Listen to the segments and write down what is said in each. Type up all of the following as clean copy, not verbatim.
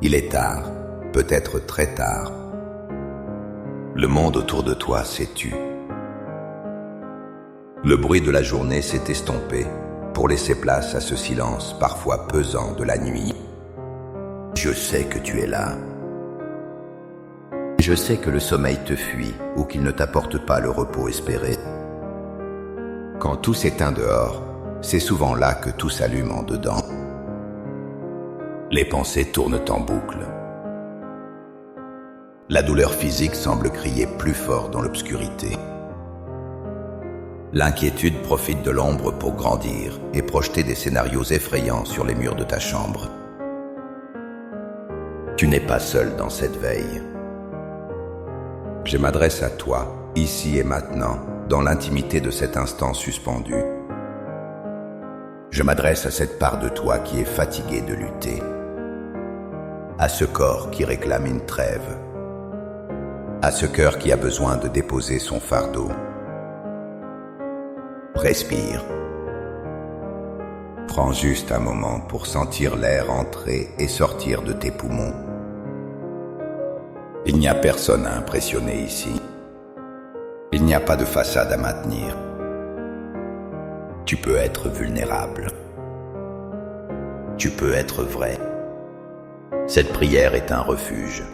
Il est tard, peut-être très tard. Le monde autour de toi s'est tu. Le bruit de la journée s'est estompé pour laisser place à ce silence parfois pesant de la nuit. Je sais que tu es là. Je sais que le sommeil te fuit ou qu'il ne t'apporte pas le repos espéré. Quand tout s'éteint dehors, c'est souvent là que tout s'allume en dedans. Les pensées tournent en boucle. La douleur physique semble crier plus fort dans l'obscurité. L'inquiétude profite de l'ombre pour grandir et projeter des scénarios effrayants sur les murs de ta chambre. Tu n'es pas seul dans cette veille. Je m'adresse à toi, ici et maintenant, dans l'intimité de cet instant suspendu. Je m'adresse à cette part de toi qui est fatiguée de lutter, à ce corps qui réclame une trêve, à ce cœur qui a besoin de déposer son fardeau. Respire. Prends juste un moment pour sentir l'air entrer et sortir de tes poumons. Il n'y a personne à impressionner ici. Il n'y a pas de façade à maintenir. Tu peux être vulnérable. Tu peux être vrai. Cette prière est un refuge.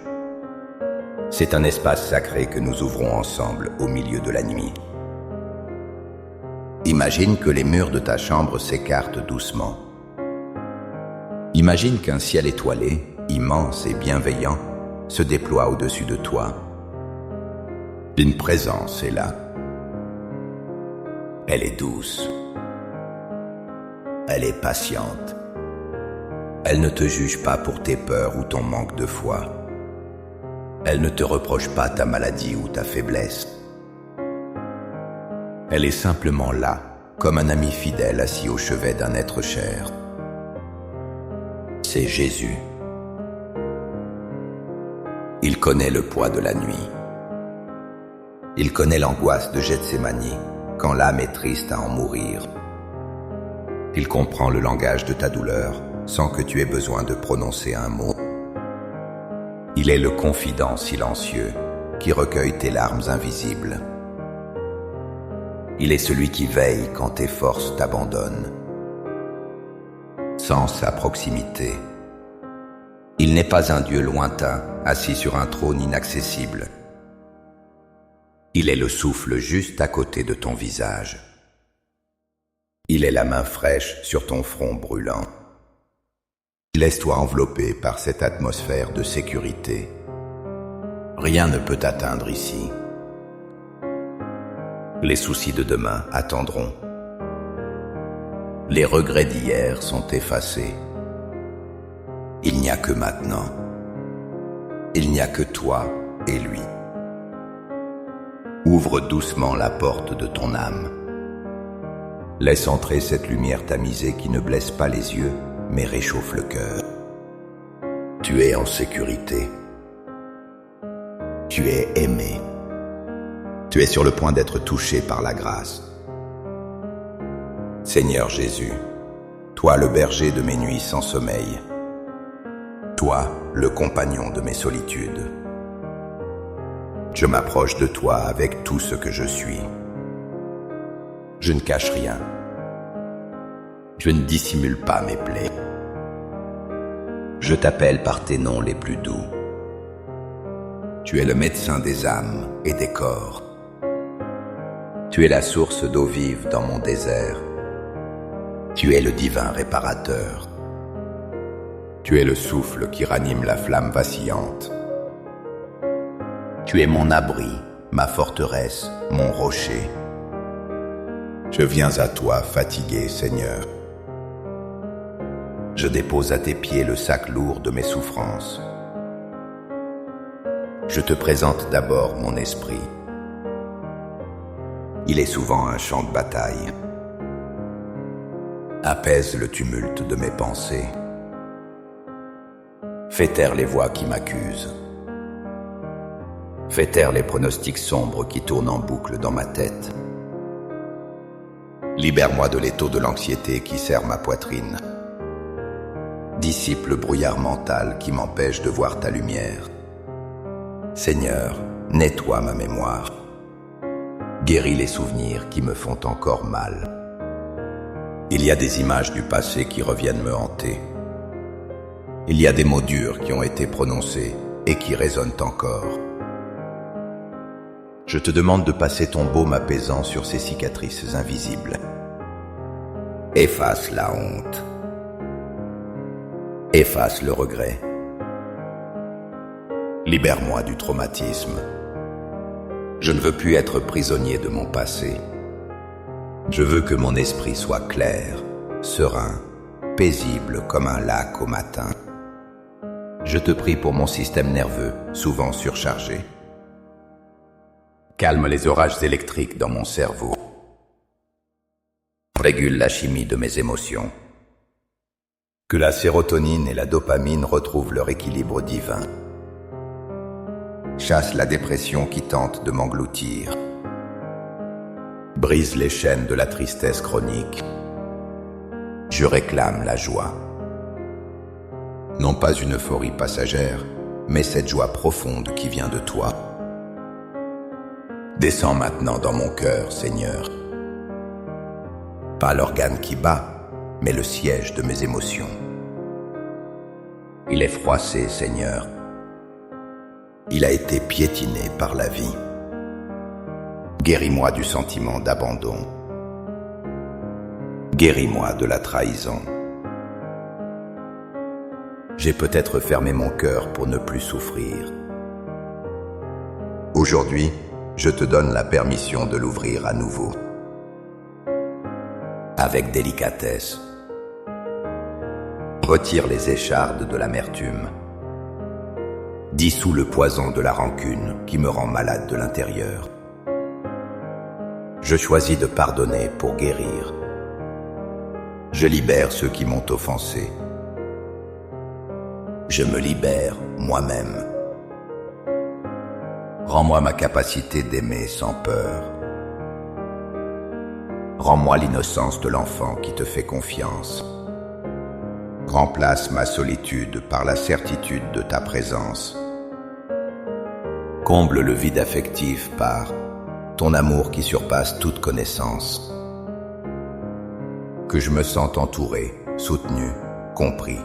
C'est un espace sacré que nous ouvrons ensemble au milieu de la nuit. Imagine que les murs de ta chambre s'écartent doucement. Imagine qu'un ciel étoilé, immense et bienveillant, se déploie au-dessus de toi. Une présence est là. Elle est douce. Elle est patiente. Elle ne te juge pas pour tes peurs ou ton manque de foi. Elle ne te reproche pas ta maladie ou ta faiblesse. Elle est simplement là, comme un ami fidèle assis au chevet d'un être cher. C'est Jésus. Il connaît le poids de la nuit. Il connaît l'angoisse de Gethsémani, quand l'âme est triste à en mourir. Il comprend le langage de ta douleur, sans que tu aies besoin de prononcer un mot. Il est le confident silencieux, qui recueille tes larmes invisibles. Il est celui qui veille quand tes forces t'abandonnent. Sans sa proximité, il n'est pas un Dieu lointain, assis sur un trône inaccessible. Il est le souffle juste à côté de ton visage. Il est la main fraîche sur ton front brûlant. Laisse-toi envelopper par cette atmosphère de sécurité. Rien ne peut t'atteindre ici. Les soucis de demain attendront. Les regrets d'hier sont effacés. Il n'y a que maintenant. Il n'y a que toi et lui. Ouvre doucement la porte de ton âme. Laisse entrer cette lumière tamisée qui ne blesse pas les yeux, mais réchauffe le cœur. Tu es en sécurité. Tu es aimé. Tu es sur le point d'être touché par la grâce. Seigneur Jésus, toi le berger de mes nuits sans sommeil, toi le compagnon de mes solitudes, je m'approche de toi avec tout ce que je suis. Je ne cache rien. Je ne dissimule pas mes plaies. Je t'appelle par tes noms les plus doux. Tu es le médecin des âmes et des corps. Tu es la source d'eau vive dans mon désert. Tu es le divin réparateur. Tu es le souffle qui ranime la flamme vacillante. Tu es mon abri, ma forteresse, mon rocher. Je viens à toi fatigué, Seigneur. Je dépose à tes pieds le sac lourd de mes souffrances. Je te présente d'abord mon esprit. Il est souvent un champ de bataille. Apaise le tumulte de mes pensées. Fais taire les voix qui m'accusent. Fais taire les pronostics sombres qui tournent en boucle dans ma tête. Libère-moi de l'étau de l'anxiété qui serre ma poitrine. dissipe le brouillard mental qui m'empêche de voir ta lumière. Seigneur, nettoie ma mémoire. Guéris les souvenirs qui me font encore mal. Il y a des images du passé qui reviennent me hanter. Il y a des mots durs qui ont été prononcés et qui résonnent encore. Je te demande de passer ton baume apaisant sur ces cicatrices invisibles. Efface la honte. Efface le regret. Libère-moi du traumatisme. Je ne veux plus être prisonnier de mon passé. Je veux que mon esprit soit clair, serein, paisible comme un lac au matin. Je te prie pour mon système nerveux, souvent surchargé. Calme les orages électriques dans mon cerveau. Régule la chimie de mes émotions. Que la sérotonine et la dopamine retrouvent leur équilibre divin. Chasse la dépression qui tente de m'engloutir. Brise les chaînes de la tristesse chronique. Je réclame la joie. Non pas une euphorie passagère, mais cette joie profonde qui vient de toi. Descends maintenant dans mon cœur, Seigneur. Pas l'organe qui bat, mais le siège de mes émotions. Il est froissé, Seigneur. Il a été piétiné par la vie. Guéris-moi du sentiment d'abandon. Guéris-moi de la trahison. J'ai peut-être fermé mon cœur pour ne plus souffrir. Aujourd'hui, je te donne la permission de l'ouvrir à nouveau. Avec délicatesse. Retire les échardes de l'amertume. Dissous le poison de la rancune qui me rend malade de l'intérieur. Je choisis de pardonner pour guérir. Je libère ceux qui m'ont offensé. Je me libère moi-même. Rends-moi ma capacité d'aimer sans peur. Rends-moi l'innocence de l'enfant qui te fait confiance. Remplace ma solitude par la certitude de ta présence. Comble le vide affectif par ton amour qui surpasse toute connaissance. Que je me sente entouré, soutenu, compris.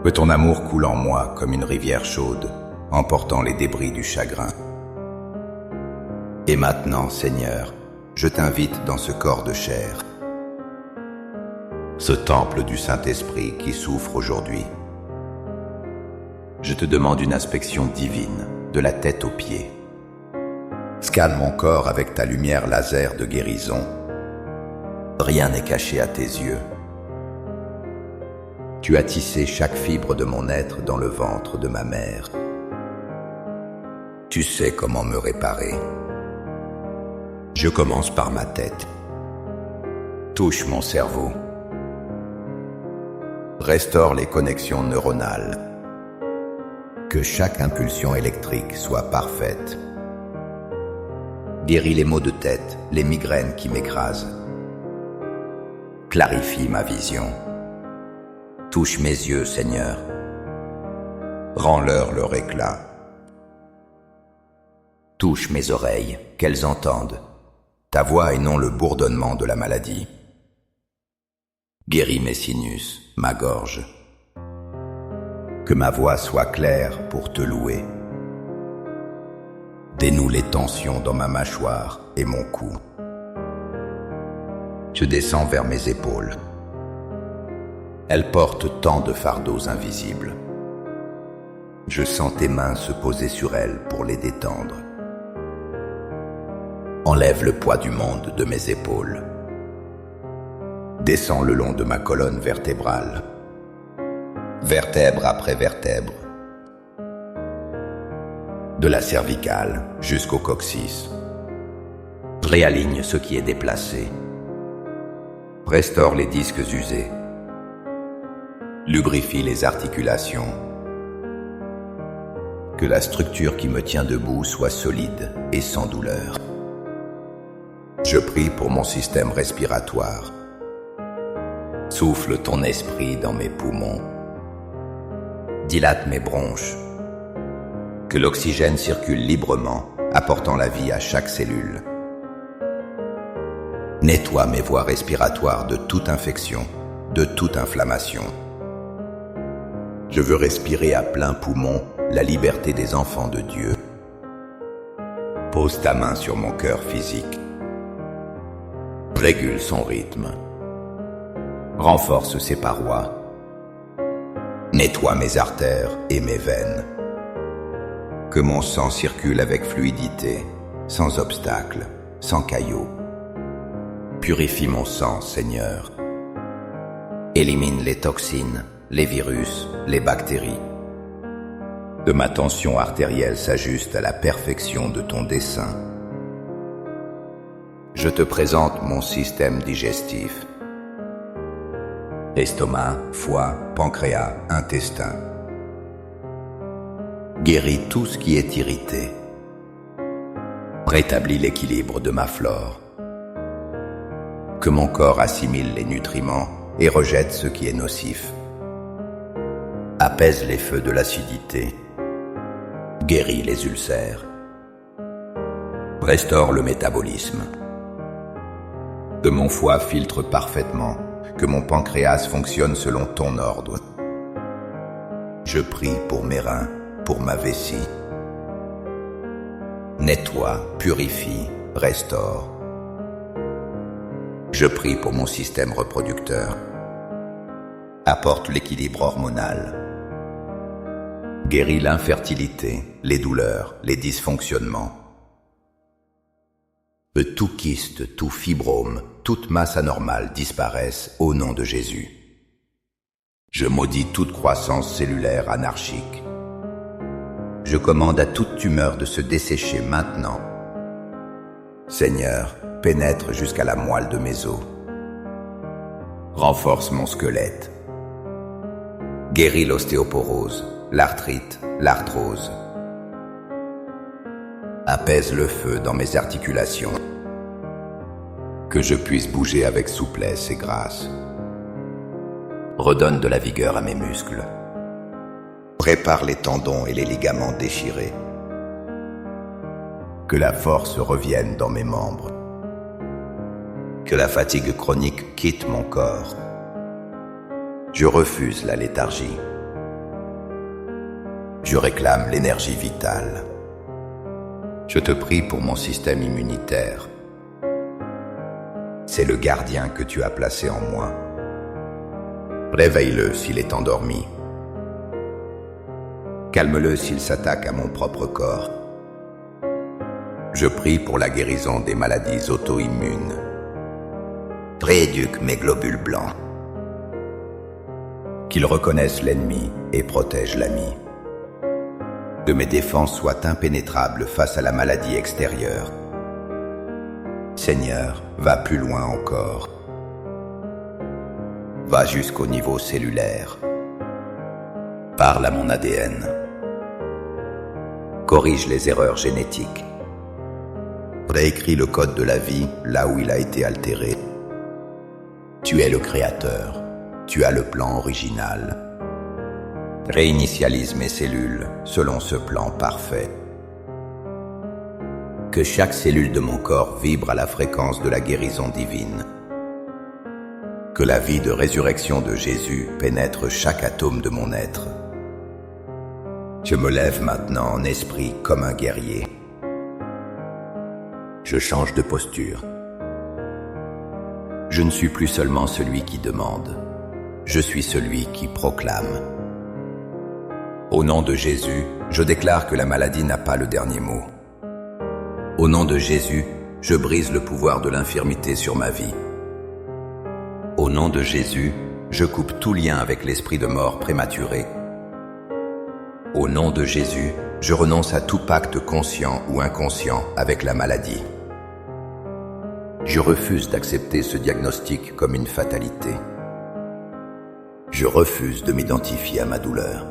Que ton amour coule en moi comme une rivière chaude, emportant les débris du chagrin. Et maintenant, Seigneur, je t'invite dans ce corps de chair, ce temple du Saint-Esprit qui souffre aujourd'hui. Je te demande une inspection divine, de la tête aux pieds. Scanne mon corps avec ta lumière laser de guérison. Rien n'est caché à tes yeux. Tu as tissé chaque fibre de mon être dans le ventre de ma mère. Tu sais comment me réparer. Je commence par ma tête. Touche mon cerveau. Restaure les connexions neuronales. Que chaque impulsion électrique soit parfaite. Guéris les maux de tête, les migraines qui m'écrasent. Clarifie ma vision. Touche mes yeux, Seigneur. Rends-leur leur éclat. Touche mes oreilles, qu'elles entendent ta voix et non le bourdonnement de la maladie. Guéris mes sinus, ma gorge. Que ma voix soit claire pour te louer. Dénoue les tensions dans ma mâchoire et mon cou. Je descends vers mes épaules. Elles portent tant de fardeaux invisibles. Je sens tes mains se poser sur elles pour les détendre. Enlève le poids du monde de mes épaules. Descends le long de ma colonne vertébrale. Vertèbre après vertèbre. De la cervicale jusqu'au coccyx. Réaligne ce qui est déplacé. Restaure les disques usés. Lubrifie les articulations. Que la structure qui me tient debout soit solide et sans douleur. Je prie pour mon système respiratoire. Souffle ton esprit dans mes poumons. Dilate mes bronches. Que l'oxygène circule librement, apportant la vie à chaque cellule. Nettoie mes voies respiratoires de toute infection, de toute inflammation. Je veux respirer à plein poumon la liberté des enfants de Dieu. Pose ta main sur mon cœur physique. Régule son rythme. Renforce ses parois. Nettoie mes artères et mes veines. Que mon sang circule avec fluidité, sans obstacle, sans caillots. Purifie mon sang, Seigneur. Élimine les toxines, les virus, les bactéries. Que ma tension artérielle s'ajuste à la perfection de ton dessein. Je te présente mon système digestif. Estomac, foie, pancréas, intestin. Guéris tout ce qui est irrité. Rétablis l'équilibre de ma flore. Que mon corps assimile les nutriments et rejette ce qui est nocif. Apaise les feux de l'acidité. Guéris les ulcères. Restaure le métabolisme. Que mon foie filtre parfaitement. Que mon pancréas fonctionne selon ton ordre. Je prie pour mes reins, pour ma vessie. Nettoie, purifie, restaure. Je prie pour mon système reproducteur. Apporte l'équilibre hormonal. Guéris l'infertilité, les douleurs, les dysfonctionnements. Que tout kyste, tout fibrome, toute masse anormale disparaisse au nom de Jésus. Je maudis toute croissance cellulaire anarchique. Je commande à toute tumeur de se dessécher maintenant. Seigneur, pénètre jusqu'à la moelle de mes os. Renforce mon squelette. Guéris l'ostéoporose, l'arthrite, l'arthrose. Apaise le feu dans mes articulations. Que je puisse bouger avec souplesse et grâce. Redonne de la vigueur à mes muscles. Prépare les tendons et les ligaments déchirés. Que la force revienne dans mes membres. Que la fatigue chronique quitte mon corps. Je refuse la léthargie. Je réclame l'énergie vitale. Je te prie pour mon système immunitaire. C'est le gardien que tu as placé en moi. Réveille-le s'il est endormi. Calme-le s'il s'attaque à mon propre corps. Je prie pour la guérison des maladies auto-immunes. Rééduque mes globules blancs. Qu'ils reconnaissent l'ennemi et protègent l'ami. Que mes défenses soient impénétrables face à la maladie extérieure. Seigneur, va plus loin encore. Va jusqu'au niveau cellulaire. Parle à mon ADN. Corrige les erreurs génétiques. Réécris le code de la vie là où il a été altéré. Tu es le Créateur. Tu as le plan original. Réinitialise mes cellules selon ce plan parfait. Que chaque cellule de mon corps vibre à la fréquence de la guérison divine. Que la vie de résurrection de Jésus pénètre chaque atome de mon être. Je me lève maintenant en esprit comme un guerrier. Je change de posture. Je ne suis plus seulement celui qui demande. Je suis celui qui proclame. Au nom de Jésus, je déclare que la maladie n'a pas le dernier mot. Au nom de Jésus, je brise le pouvoir de l'infirmité sur ma vie. Au nom de Jésus, je coupe tout lien avec l'esprit de mort prématuré. Au nom de Jésus, je renonce à tout pacte conscient ou inconscient avec la maladie. Je refuse d'accepter ce diagnostic comme une fatalité. Je refuse de m'identifier à ma douleur.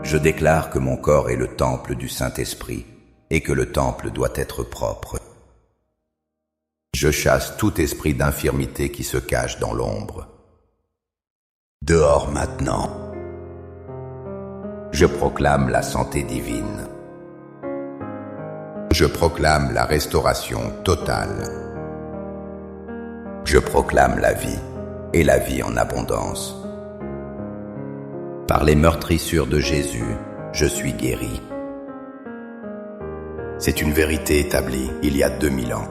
Je déclare que mon corps est le temple du Saint-Esprit et que le temple doit être propre. Je chasse tout esprit d'infirmité qui se cache dans l'ombre. Dehors maintenant. Je proclame la santé divine. Je proclame la restauration totale. Je proclame la vie et la vie en abondance. Par les meurtrissures de Jésus, je suis guéri. C'est une vérité établie il y a 2000 ans.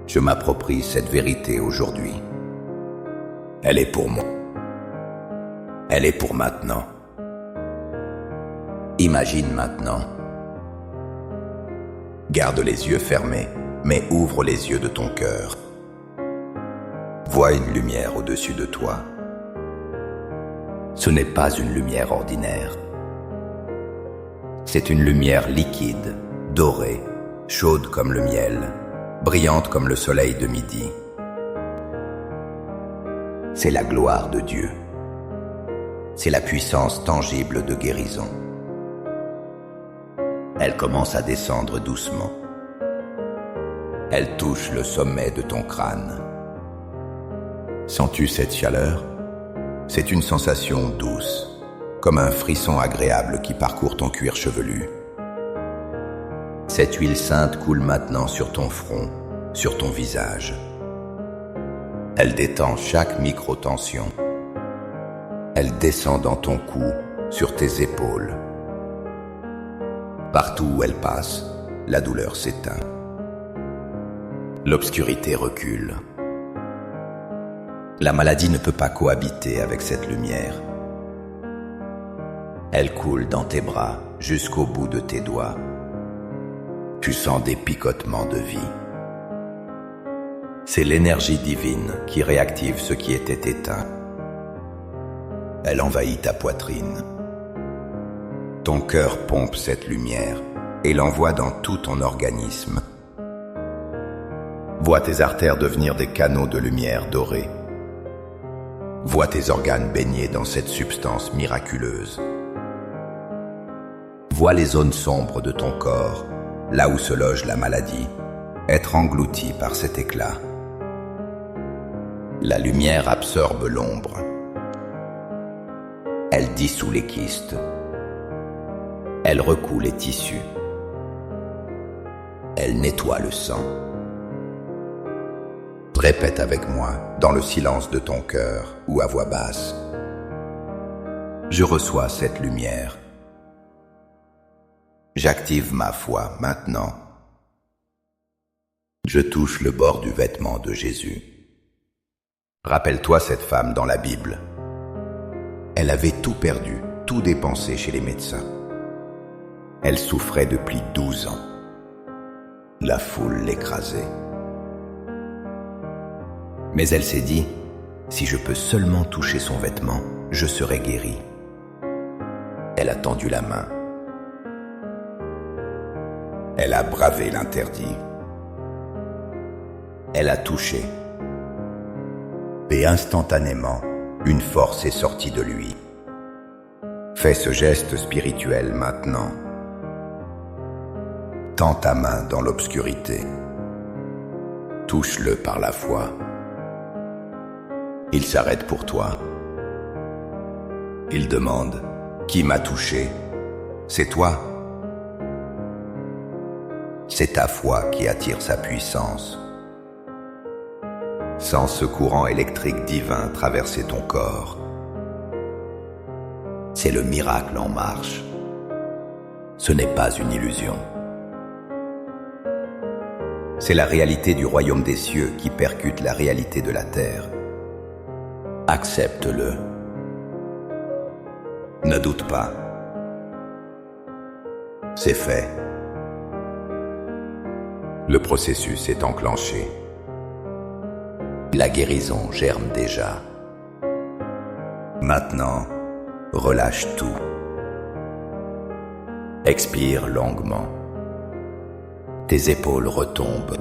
Je m'approprie cette vérité aujourd'hui. Elle est pour moi. Elle est pour maintenant. Imagine maintenant. Garde les yeux fermés, mais ouvre les yeux de ton cœur. Vois une lumière au-dessus de toi. Ce n'est pas une lumière ordinaire. C'est une lumière liquide, dorée, chaude comme le miel, brillante comme le soleil de midi. C'est la gloire de Dieu. C'est la puissance tangible de guérison. Elle commence à descendre doucement. Elle touche le sommet de ton crâne. Sens-tu cette chaleur? C'est une sensation douce, comme un frisson agréable qui parcourt ton cuir chevelu. Cette huile sainte coule maintenant sur ton front, sur ton visage. Elle détend chaque micro-tension. Elle descend dans ton cou, sur tes épaules. Partout où elle passe, la douleur s'éteint. L'obscurité recule. La maladie ne peut pas cohabiter avec cette lumière. Elle coule dans tes bras jusqu'au bout de tes doigts. Tu sens des picotements de vie. C'est l'énergie divine qui réactive ce qui était éteint. Elle envahit ta poitrine. Ton cœur pompe cette lumière et l'envoie dans tout ton organisme. Vois tes artères devenir des canaux de lumière dorée. Vois tes organes baignés dans cette substance miraculeuse. Vois les zones sombres de ton corps, là où se loge la maladie, être englouties par cet éclat. La lumière absorbe l'ombre. Elle dissout les kystes. Elle recoue les tissus. Elle nettoie le sang. Répète avec moi, dans le silence de ton cœur ou à voix basse. Je reçois cette lumière. J'active ma foi maintenant. Je touche le bord du vêtement de Jésus. Rappelle-toi cette femme dans la Bible. Elle avait tout perdu, tout dépensé chez les médecins. Elle souffrait depuis 12 ans. La foule l'écrasait. Mais elle s'est dit, si je peux seulement toucher son vêtement, je serai guérie. Elle a tendu la main. Elle a bravé l'interdit. Elle a touché. Et instantanément, une force est sortie de lui. Fais ce geste spirituel maintenant. Tends ta main dans l'obscurité. Touche-le par la foi. Il s'arrête pour toi. Il demande, qui m'a touché? C'est toi. C'est ta foi qui attire sa puissance. Sens ce courant électrique divin traverser ton corps. C'est le miracle en marche. Ce n'est pas une illusion. C'est la réalité du royaume des cieux qui percute la réalité de la terre. Accepte-le. Ne doute pas. C'est fait. Le processus est enclenché. La guérison germe déjà. Maintenant, relâche tout. Expire longuement. Tes épaules retombent.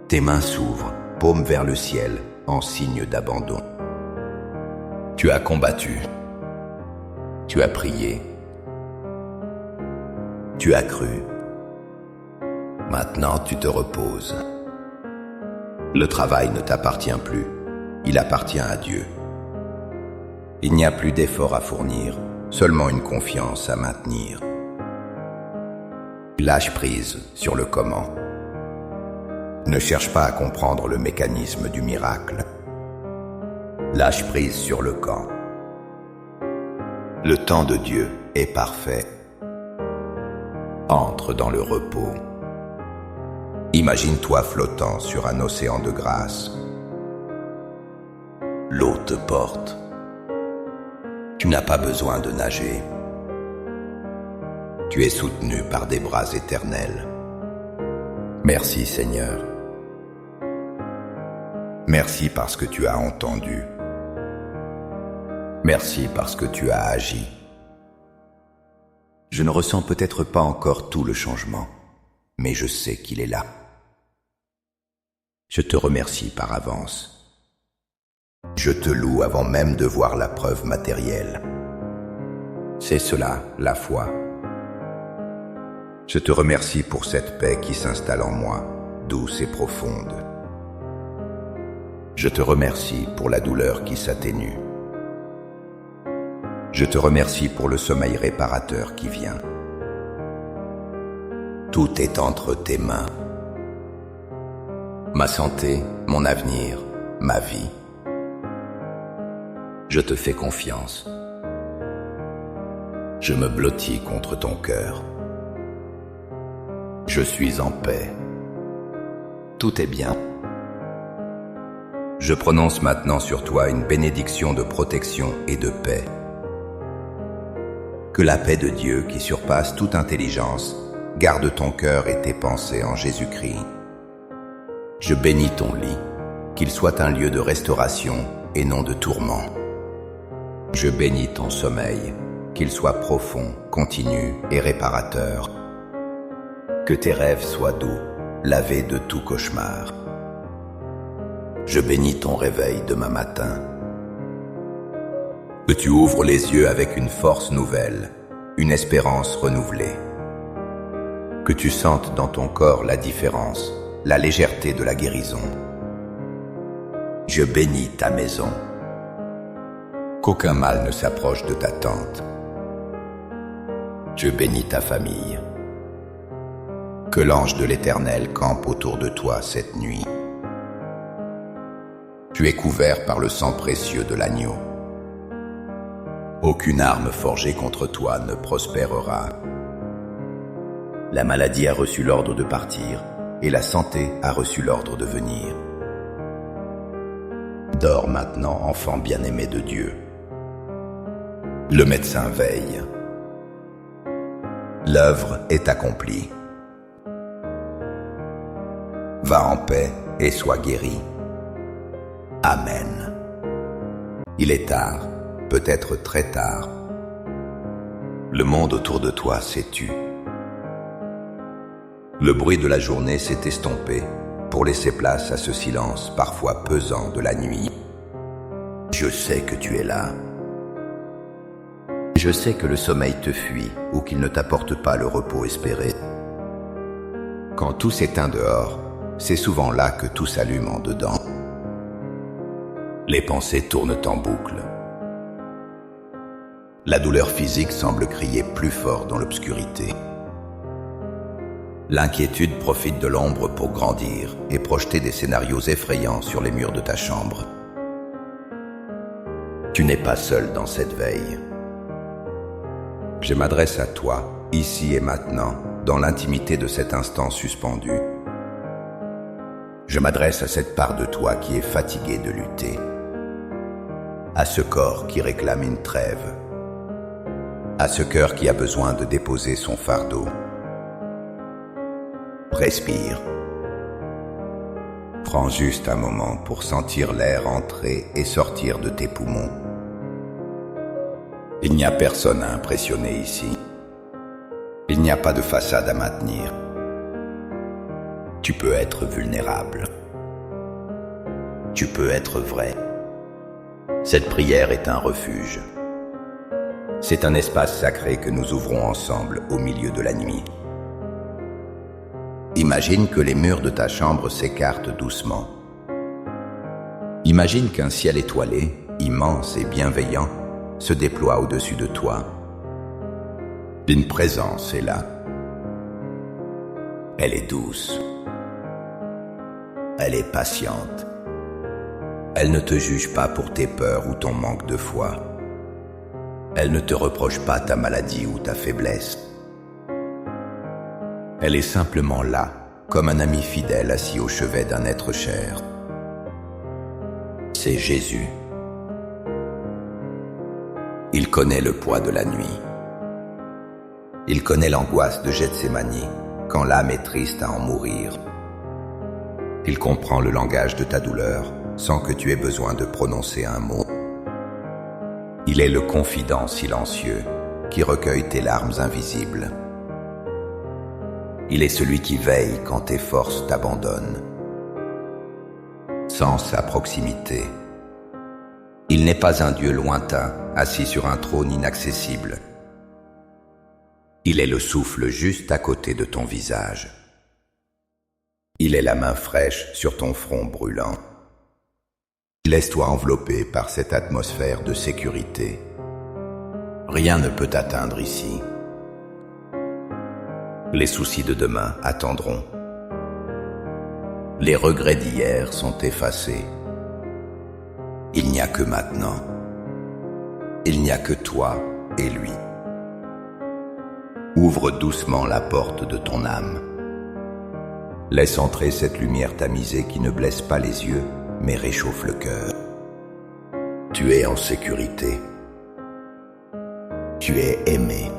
Tes mains s'ouvrent, paume vers le ciel, en signe d'abandon. Tu as combattu. Tu as prié. Tu as cru. Maintenant, tu te reposes. Le travail ne t'appartient plus, il appartient à Dieu. Il n'y a plus d'efforts à fournir, seulement une confiance à maintenir. Lâche prise sur le comment. Ne cherche pas à comprendre le mécanisme du miracle. Lâche prise sur le quand. Le temps de Dieu est parfait. Entre dans le repos. Imagine-toi flottant sur un océan de grâce. L'eau te porte. Tu n'as pas besoin de nager. Tu es soutenu par des bras éternels. Merci Seigneur. Merci parce que tu as entendu. Merci parce que tu as agi. Je ne ressens peut-être pas encore tout le changement, mais je sais qu'il est là. Je te remercie par avance. Je te loue avant même de voir la preuve matérielle. C'est cela, la foi. Je te remercie pour cette paix qui s'installe en moi, douce et profonde. Je te remercie pour la douleur qui s'atténue. Je te remercie pour le sommeil réparateur qui vient. Tout est entre tes mains. Ma santé, mon avenir, ma vie. Je te fais confiance. Je me blottis contre ton cœur. Je suis en paix. Tout est bien. Je prononce maintenant sur toi une bénédiction de protection et de paix. Que la paix de Dieu, qui surpasse toute intelligence, garde ton cœur et tes pensées en Jésus-Christ. Je bénis ton lit, qu'il soit un lieu de restauration et non de tourment. Je bénis ton sommeil, qu'il soit profond, continu et réparateur. Que tes rêves soient doux, lavés de tout cauchemar. Je bénis ton réveil demain matin. Que tu ouvres les yeux avec une force nouvelle, une espérance renouvelée. Que tu sentes dans ton corps la différence, la légèreté de la guérison. Je bénis ta maison. Qu'aucun mal ne s'approche de ta tente. Je bénis ta famille. Que l'ange de l'Éternel campe autour de toi cette nuit. Tu es couvert par le sang précieux de l'agneau. Aucune arme forgée contre toi ne prospérera. La maladie a reçu l'ordre de partir et la santé a reçu l'ordre de venir. Dors maintenant, enfant bien-aimé de Dieu. Le médecin veille. L'œuvre est accomplie. Va en paix et sois guéri. Amen. Il est tard, peut-être très tard. Le monde autour de toi s'est tu. Le bruit de la journée s'est estompé pour laisser place à ce silence parfois pesant de la nuit. Je sais que tu es là. Je sais que le sommeil te fuit ou qu'il ne t'apporte pas le repos espéré. Quand tout s'éteint dehors, c'est souvent là que tout s'allume en dedans. Les pensées tournent en boucle. La douleur physique semble crier plus fort dans l'obscurité. L'inquiétude profite de l'ombre pour grandir et projeter des scénarios effrayants sur les murs de ta chambre. Tu n'es pas seul dans cette veille. Je m'adresse à toi, ici et maintenant, dans l'intimité de cet instant suspendu. Je m'adresse à cette part de toi qui est fatiguée de lutter, à ce corps qui réclame une trêve, à ce cœur qui a besoin de déposer son fardeau. Respire. Prends juste un moment pour sentir l'air entrer et sortir de tes poumons. Il n'y a personne à impressionner ici. Il n'y a pas de façade à maintenir. Tu peux être vulnérable. Tu peux être vrai. Cette prière est un refuge. C'est un espace sacré que nous ouvrons ensemble au milieu de la nuit. Imagine que les murs de ta chambre s'écartent doucement. Imagine qu'un ciel étoilé, immense et bienveillant, se déploie au-dessus de toi. Une présence est là. Elle est douce. Elle est patiente. Elle ne te juge pas pour tes peurs ou ton manque de foi. Elle ne te reproche pas ta maladie ou ta faiblesse. Elle est simplement là, comme un ami fidèle assis au chevet d'un être cher. C'est Jésus. Il connaît le poids de la nuit. Il connaît l'angoisse de Gethsémani, quand l'âme est triste à en mourir. Il comprend le langage de ta douleur, sans que tu aies besoin de prononcer un mot. Il est le confident silencieux, qui recueille tes larmes invisibles. Il est celui qui veille quand tes forces t'abandonnent. Sans sa proximité, il n'est pas un Dieu lointain, assis sur un trône inaccessible. Il est le souffle juste à côté de ton visage. Il est la main fraîche sur ton front brûlant. Laisse-toi envelopper par cette atmosphère de sécurité. Rien ne peut t'atteindre ici. Les soucis de demain attendront. Les regrets d'hier sont effacés. Il n'y a que maintenant. Il n'y a que toi et lui. Ouvre doucement la porte de ton âme. Laisse entrer cette lumière tamisée qui ne blesse pas les yeux, mais réchauffe le cœur. Tu es en sécurité. Tu es aimé.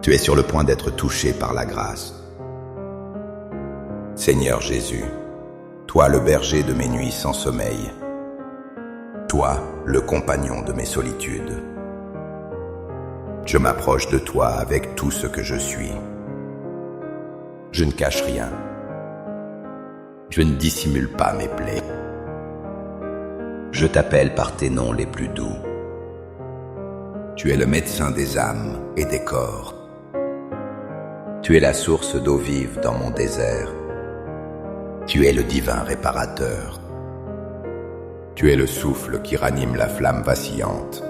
Tu es sur le point d'être touché par la grâce. Seigneur Jésus, toi le berger de mes nuits sans sommeil, toi le compagnon de mes solitudes, je m'approche de toi avec tout ce que je suis. Je ne cache rien. Je ne dissimule pas mes plaies. Je t'appelle par tes noms les plus doux. Tu es le médecin des âmes et des corps. Tu es la source d'eau vive dans mon désert. Tu es le divin réparateur. Tu es le souffle qui ranime la flamme vacillante.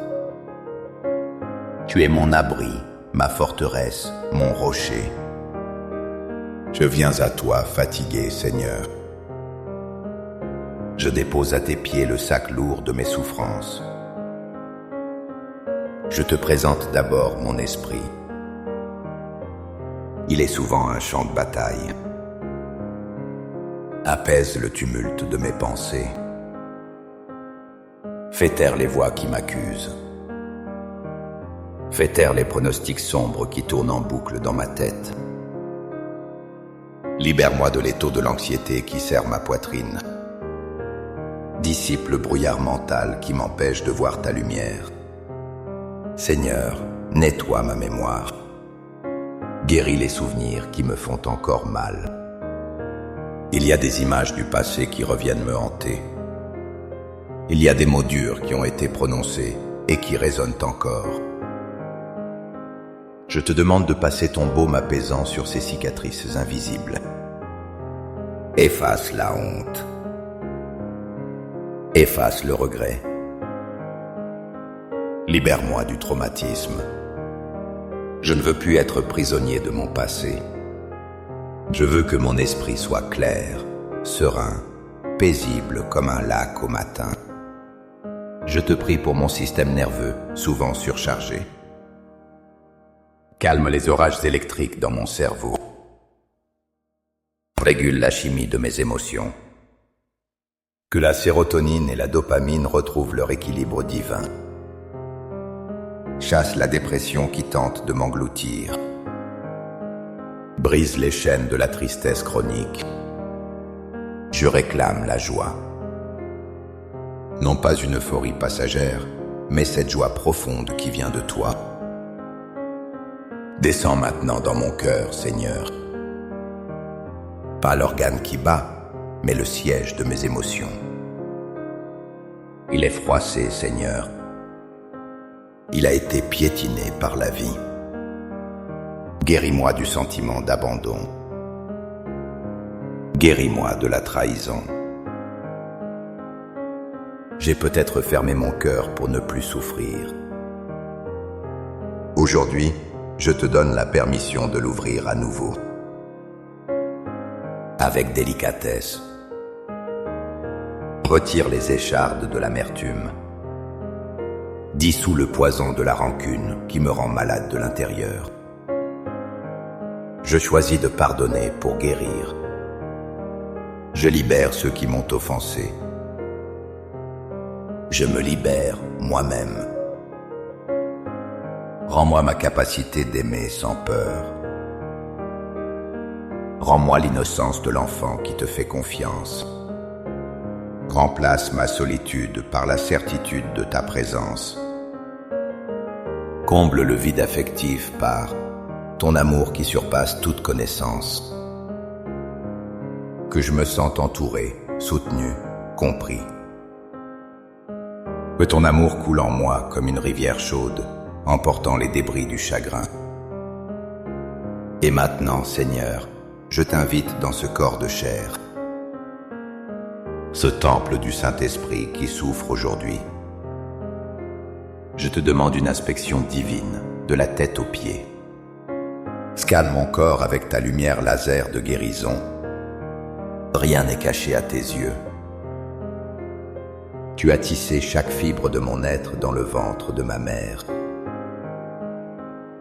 Tu es mon abri, ma forteresse, mon rocher. Je viens à toi fatigué, Seigneur. Je dépose à tes pieds le sac lourd de mes souffrances. Je te présente d'abord mon esprit. Il est souvent un champ de bataille. Apaise le tumulte de mes pensées. Fais taire les voix qui m'accusent. Fais taire les pronostics sombres qui tournent en boucle dans ma tête. Libère-moi de l'étau de l'anxiété qui serre ma poitrine. Dissipe le brouillard mental qui m'empêche de voir ta lumière. Seigneur, nettoie ma mémoire. Guéris les souvenirs qui me font encore mal. Il y a des images du passé qui reviennent me hanter. Il y a des mots durs qui ont été prononcés et qui résonnent encore. Je te demande de passer ton baume apaisant sur ces cicatrices invisibles. Efface la honte. Efface le regret. Libère-moi du traumatisme. Je ne veux plus être prisonnier de mon passé. Je veux que mon esprit soit clair, serein, paisible comme un lac au matin. Je te prie pour mon système nerveux, souvent surchargé. Calme les orages électriques dans mon cerveau. Régule la chimie de mes émotions. Que la sérotonine et la dopamine retrouvent leur équilibre divin. Chasse la dépression qui tente de m'engloutir. Brise les chaînes de la tristesse chronique. Je réclame la joie. Non pas une euphorie passagère, mais cette joie profonde qui vient de toi. Descends maintenant dans mon cœur, Seigneur. Pas l'organe qui bat, mais le siège de mes émotions. Il est froissé, Seigneur. Il a été piétiné par la vie. Guéris-moi du sentiment d'abandon. Guéris-moi de la trahison. J'ai peut-être fermé mon cœur pour ne plus souffrir. Aujourd'hui, je te donne la permission de l'ouvrir à nouveau. Avec délicatesse. Retire les échardes de l'amertume. Dissous le poison de la rancune qui me rend malade de l'intérieur. Je choisis de pardonner pour guérir. Je libère ceux qui m'ont offensé. Je me libère moi-même. Rends-moi ma capacité d'aimer sans peur. Rends-moi l'innocence de l'enfant qui te fait confiance. Remplace ma solitude par la certitude de ta présence. Comble le vide affectif par ton amour qui surpasse toute connaissance. Que je me sente entouré, soutenu, compris. Que ton amour coule en moi comme une rivière chaude, emportant les débris du chagrin. Et maintenant, Seigneur, je t'invite dans ce corps de chair, ce temple du Saint-Esprit qui souffre aujourd'hui. Je te demande une inspection divine, de la tête aux pieds. Scanne mon corps avec ta lumière laser de guérison. Rien n'est caché à tes yeux. Tu as tissé chaque fibre de mon être dans le ventre de ma mère.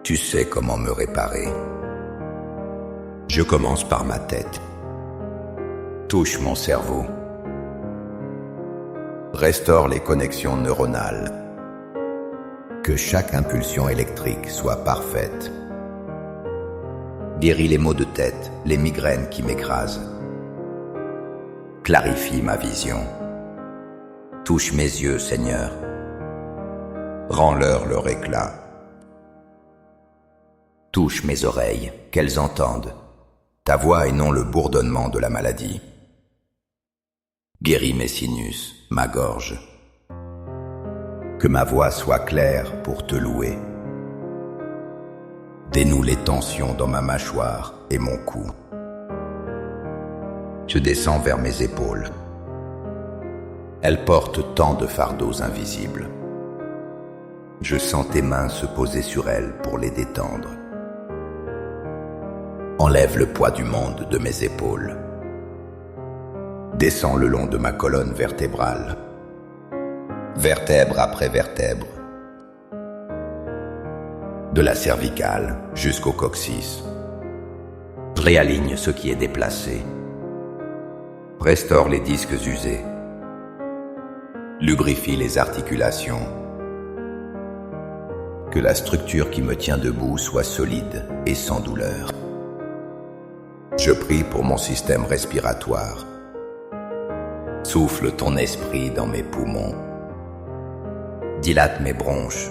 Tu sais comment me réparer. Je commence par ma tête. Touche mon cerveau. Restaure les connexions neuronales. Que chaque impulsion électrique soit parfaite. Guéris les maux de tête, les migraines qui m'écrasent. Clarifie ma vision. Touche mes yeux, Seigneur. Rends-leur leur éclat. Touche mes oreilles, qu'elles entendent ta voix et non le bourdonnement de la maladie. Guéris mes sinus, ma gorge. Que ma voix soit claire pour te louer. Dénoue les tensions dans ma mâchoire et mon cou. Je descends vers mes épaules. Elles portent tant de fardeaux invisibles. Je sens tes mains se poser sur elles pour les détendre. Enlève le poids du monde de mes épaules. Descends le long de ma colonne vertébrale. Vertèbre après vertèbre. De la cervicale jusqu'au coccyx. Réaligne ce qui est déplacé. Restaure les disques usés. Lubrifie les articulations. Que la structure qui me tient debout soit solide et sans douleur. Je prie pour mon système respiratoire. Souffle ton esprit dans mes poumons. Dilate mes bronches.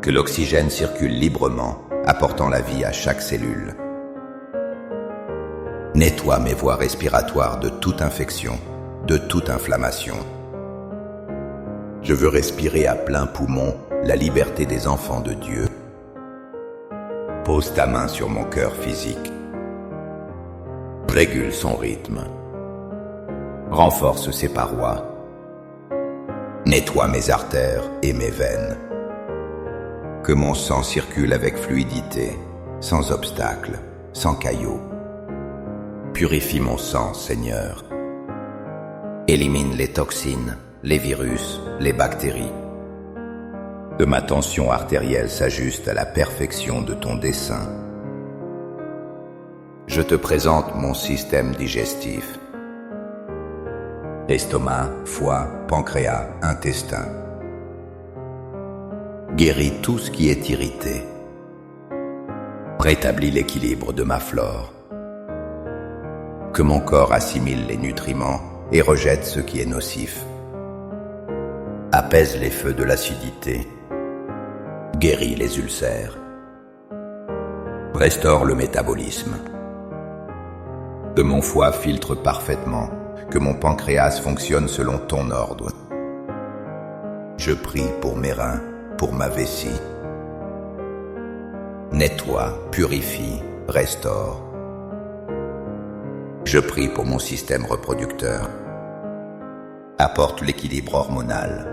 Que l'oxygène circule librement, apportant la vie à chaque cellule. Nettoie mes voies respiratoires de toute infection, de toute inflammation. Je veux respirer à plein poumon la liberté des enfants de Dieu. Pose ta main sur mon cœur physique. Régule son rythme. Renforce ses parois. Nettoie mes artères et mes veines. Que mon sang circule avec fluidité, sans obstacle, sans caillots. Purifie mon sang, Seigneur. Élimine les toxines, les virus, les bactéries. Que ma tension artérielle s'ajuste à la perfection de ton dessein. Je te présente mon système digestif. Estomac, foie, pancréas, intestin. Guéris tout ce qui est irrité. Rétablis l'équilibre de ma flore. Que mon corps assimile les nutriments et rejette ce qui est nocif. Apaise les feux de l'acidité. Guéris les ulcères. Restaure le métabolisme. Que mon foie filtre parfaitement, que mon pancréas fonctionne selon ton ordre. Je prie pour mes reins, pour ma vessie. Nettoie, purifie, restaure. Je prie pour mon système reproducteur. Apporte l'équilibre hormonal.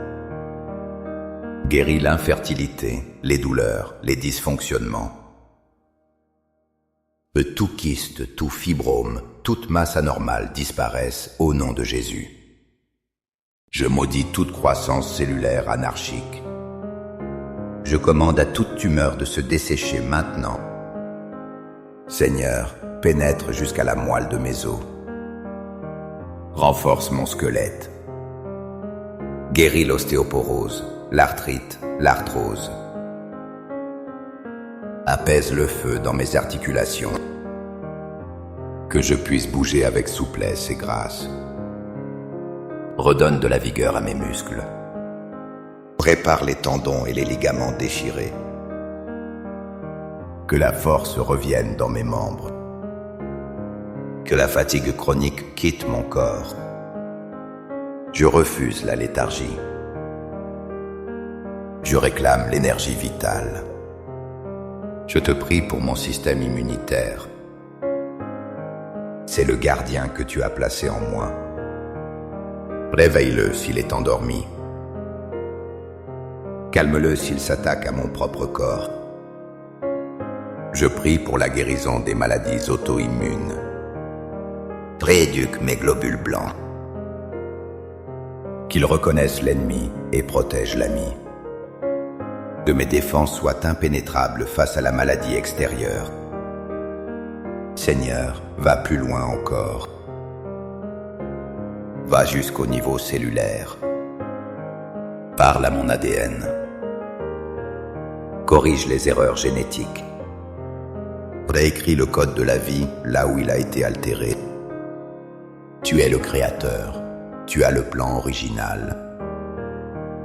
Guéris l'infertilité, les douleurs, les dysfonctionnements. Que tout kyste, tout fibrome, toute masse anormale disparaissent au nom de Jésus. Je maudis toute croissance cellulaire anarchique. Je commande à toute tumeur de se dessécher maintenant. Seigneur, pénètre jusqu'à la moelle de mes os. Renforce mon squelette. Guéris l'ostéoporose, l'arthrite, l'arthrose. Apaise le feu dans mes articulations. Que je puisse bouger avec souplesse et grâce. Redonne de la vigueur à mes muscles. Prépare les tendons et les ligaments déchirés. Que la force revienne dans mes membres. Que la fatigue chronique quitte mon corps. Je refuse la léthargie. Je réclame l'énergie vitale. Je te prie pour mon système immunitaire. C'est le gardien que tu as placé en moi. Réveille-le s'il est endormi. Calme-le s'il s'attaque à mon propre corps. Je prie pour la guérison des maladies auto-immunes. Rééduque mes globules blancs. Qu'ils reconnaissent l'ennemi et protègent l'ami. Que mes défenses soient impénétrables face à la maladie extérieure. Seigneur, va plus loin encore. Va jusqu'au niveau cellulaire. Parle à mon ADN. Corrige les erreurs génétiques. Réécris le code de la vie là où il a été altéré. Tu es le créateur. Tu as le plan original.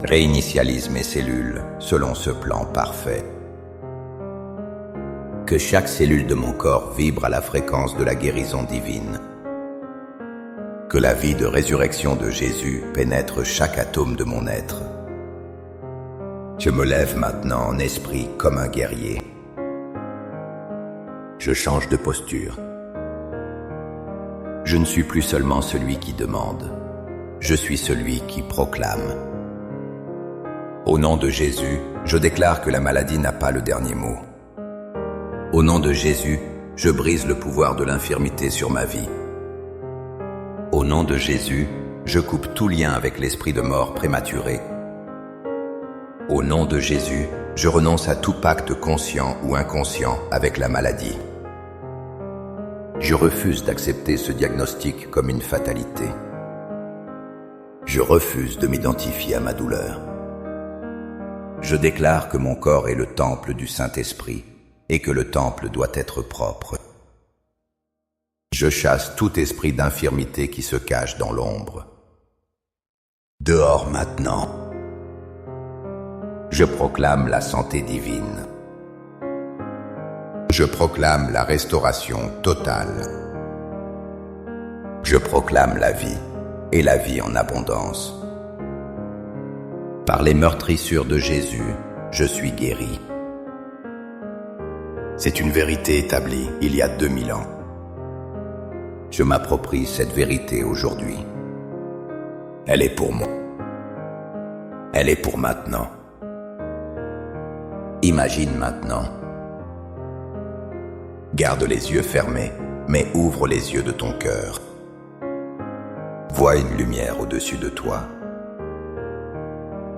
Réinitialise mes cellules selon ce plan parfait. Que chaque cellule de mon corps vibre à la fréquence de la guérison divine. Que la vie de résurrection de Jésus pénètre chaque atome de mon être. Je me lève maintenant en esprit comme un guerrier. Je change de posture. Je ne suis plus seulement celui qui demande. Je suis celui qui proclame. Au nom de Jésus, je déclare que la maladie n'a pas le dernier mot. Au nom de Jésus, je brise le pouvoir de l'infirmité sur ma vie. Au nom de Jésus, je coupe tout lien avec l'esprit de mort prématuré. Au nom de Jésus, je renonce à tout pacte conscient ou inconscient avec la maladie. Je refuse d'accepter ce diagnostic comme une fatalité. Je refuse de m'identifier à ma douleur. Je déclare que mon corps est le temple du Saint-Esprit et que le temple doit être propre. Je chasse tout esprit d'infirmité qui se cache dans l'ombre. Dehors maintenant. Je proclame la santé divine. Je proclame la restauration totale. Je proclame la vie et la vie en abondance. Par les meurtrissures de Jésus, je suis guéri. C'est une vérité établie il y a 2000 ans. Je m'approprie cette vérité aujourd'hui. Elle est pour moi. Elle est pour maintenant. Imagine maintenant. Garde les yeux fermés, mais ouvre les yeux de ton cœur. Vois une lumière au-dessus de toi.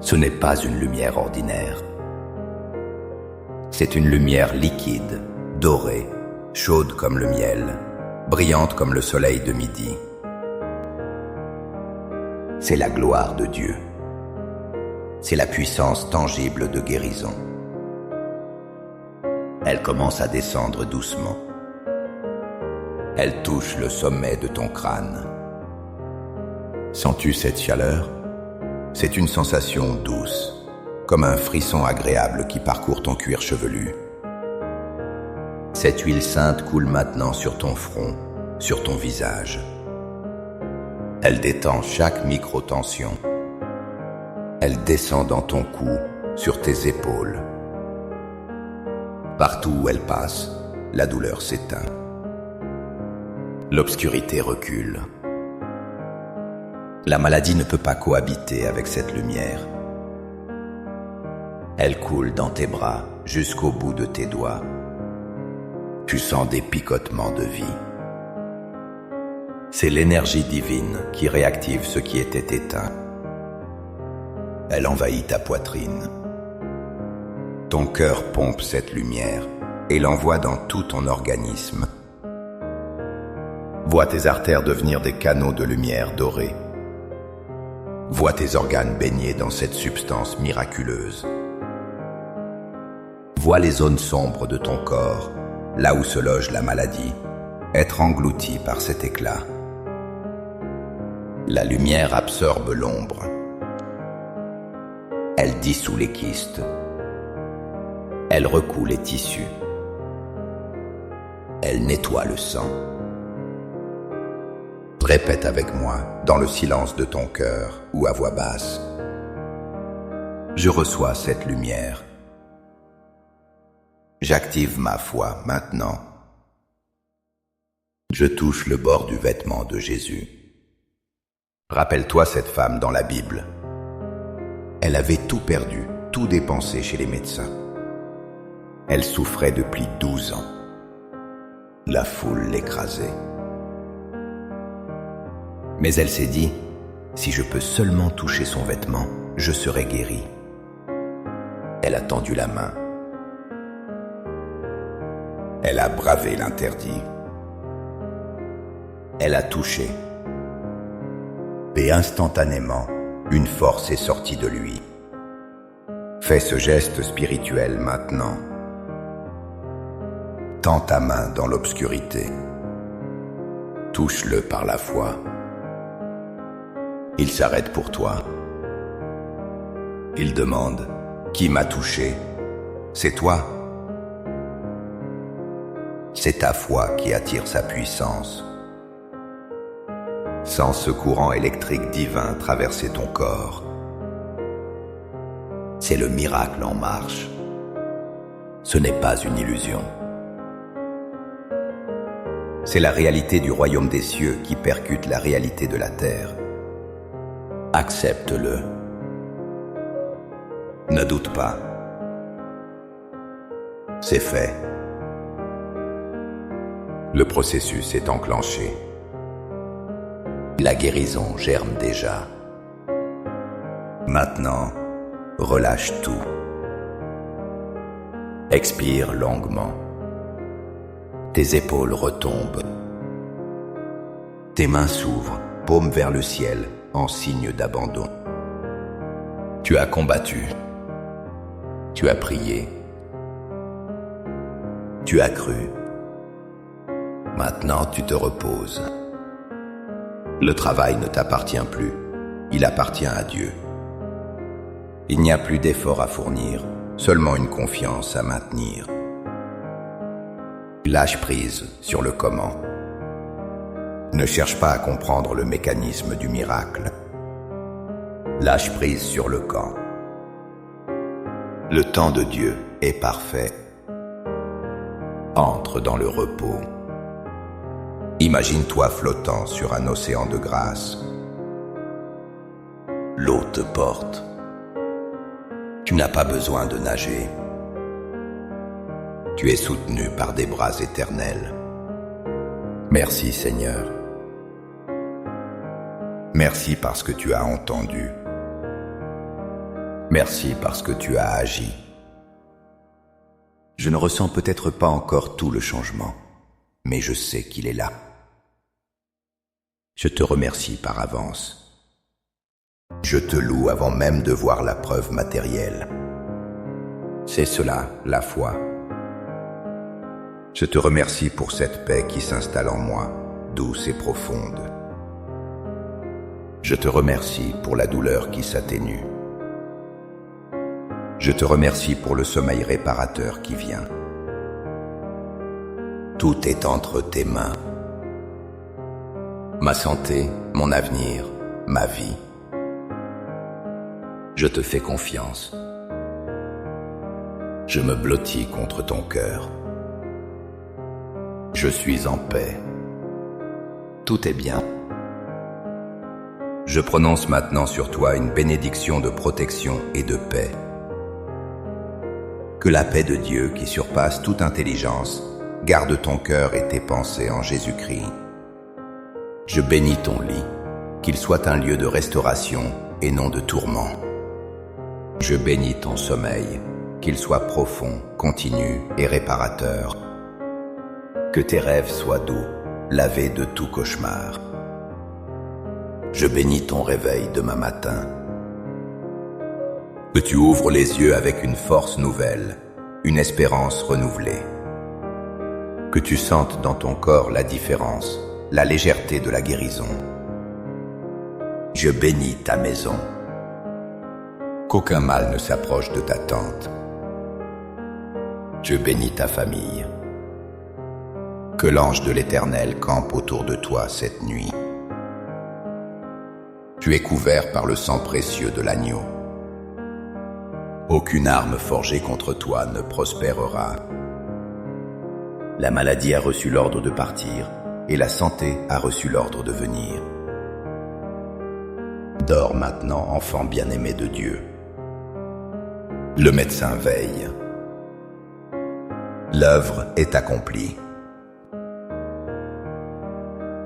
Ce n'est pas une lumière ordinaire. C'est une lumière liquide, dorée, chaude comme le miel, brillante comme le soleil de midi. C'est la gloire de Dieu. C'est la puissance tangible de guérison. Elle commence à descendre doucement. Elle touche le sommet de ton crâne. Sens-tu cette chaleur? C'est une sensation douce, comme un frisson agréable qui parcourt ton cuir chevelu. Cette huile sainte coule maintenant sur ton front, sur ton visage. Elle détend chaque micro-tension. Elle descend dans ton cou, sur tes épaules. Partout où elle passe, la douleur s'éteint. L'obscurité recule. La maladie ne peut pas cohabiter avec cette lumière. Elle coule dans tes bras jusqu'au bout de tes doigts. Tu sens des picotements de vie. C'est l'énergie divine qui réactive ce qui était éteint. Elle envahit ta poitrine. Ton cœur pompe cette lumière et l'envoie dans tout ton organisme. Vois tes artères devenir des canaux de lumière dorée. Vois tes organes baignés dans cette substance miraculeuse. Vois les zones sombres de ton corps, là où se loge la maladie, être englouties par cet éclat. La lumière absorbe l'ombre. Elle dissout les kystes. Elle recoue les tissus. Elle nettoie le sang. Répète avec moi, dans le silence de ton cœur ou à voix basse. Je reçois cette lumière. J'active ma foi maintenant. Je touche le bord du vêtement de Jésus. Rappelle-toi cette femme dans la Bible. Elle avait tout perdu, tout dépensé chez les médecins. Elle souffrait depuis 12 ans. La foule l'écrasait. Mais elle s'est dit, si je peux seulement toucher son vêtement, je serai guérie. Elle a tendu la main. Elle a bravé l'interdit. Elle a touché. Et instantanément, une force est sortie de lui. Fais ce geste spirituel maintenant. Tends ta main dans l'obscurité. Touche-le par la foi. Il s'arrête pour toi. Il demande, qui m'a touché? C'est toi. C'est ta foi qui attire sa puissance. Sens ce courant électrique divin traverser ton corps. C'est le miracle en marche. Ce n'est pas une illusion. C'est la réalité du royaume des cieux qui percute la réalité de la terre. Accepte-le. Ne doute pas. C'est fait. Le processus est enclenché. La guérison germe déjà. Maintenant, relâche tout. Expire longuement. Tes épaules retombent. Tes mains s'ouvrent, paume vers le ciel, en signe d'abandon. Tu as combattu. Tu as prié. Tu as cru. Maintenant, tu te reposes. Le travail ne t'appartient plus. Il appartient à Dieu. Il n'y a plus d'efforts à fournir, seulement une confiance à maintenir. Lâche prise sur le comment. Ne cherche pas à comprendre le mécanisme du miracle. Lâche prise sur le quand. Le temps de Dieu est parfait. Entre dans le repos. Imagine-toi flottant sur un océan de grâce. L'eau te porte. Tu n'as pas besoin de nager. Tu es soutenu par des bras éternels. Merci Seigneur. Merci parce que tu as entendu. Merci parce que tu as agi. Je ne ressens peut-être pas encore tout le changement, mais je sais qu'il est là. Je te remercie par avance. Je te loue avant même de voir la preuve matérielle. C'est cela, la foi. Je te remercie pour cette paix qui s'installe en moi, douce et profonde. Je te remercie pour la douleur qui s'atténue. Je te remercie pour le sommeil réparateur qui vient. Tout est entre tes mains. Ma santé, mon avenir, ma vie. Je te fais confiance. Je me blottis contre ton cœur. Je suis en paix. Tout est bien. Je prononce maintenant sur toi une bénédiction de protection et de paix. Que la paix de Dieu, qui surpasse toute intelligence, garde ton cœur et tes pensées en Jésus-Christ. Je bénis ton lit, qu'il soit un lieu de restauration et non de tourment. Je bénis ton sommeil, qu'il soit profond, continu et réparateur. Que tes rêves soient doux, lavés de tout cauchemar. Je bénis ton réveil demain matin. Que tu ouvres les yeux avec une force nouvelle, une espérance renouvelée. Que tu sentes dans ton corps la différence, la légèreté de la guérison. Je bénis ta maison. Qu'aucun mal ne s'approche de ta tente. Je bénis ta famille. Que l'ange de l'Éternel campe autour de toi cette nuit. Tu es couvert par le sang précieux de l'agneau. Aucune arme forgée contre toi ne prospérera. La maladie a reçu l'ordre de partir et la santé a reçu l'ordre de venir. Dors maintenant, enfant bien-aimé de Dieu. Le médecin veille. L'œuvre est accomplie.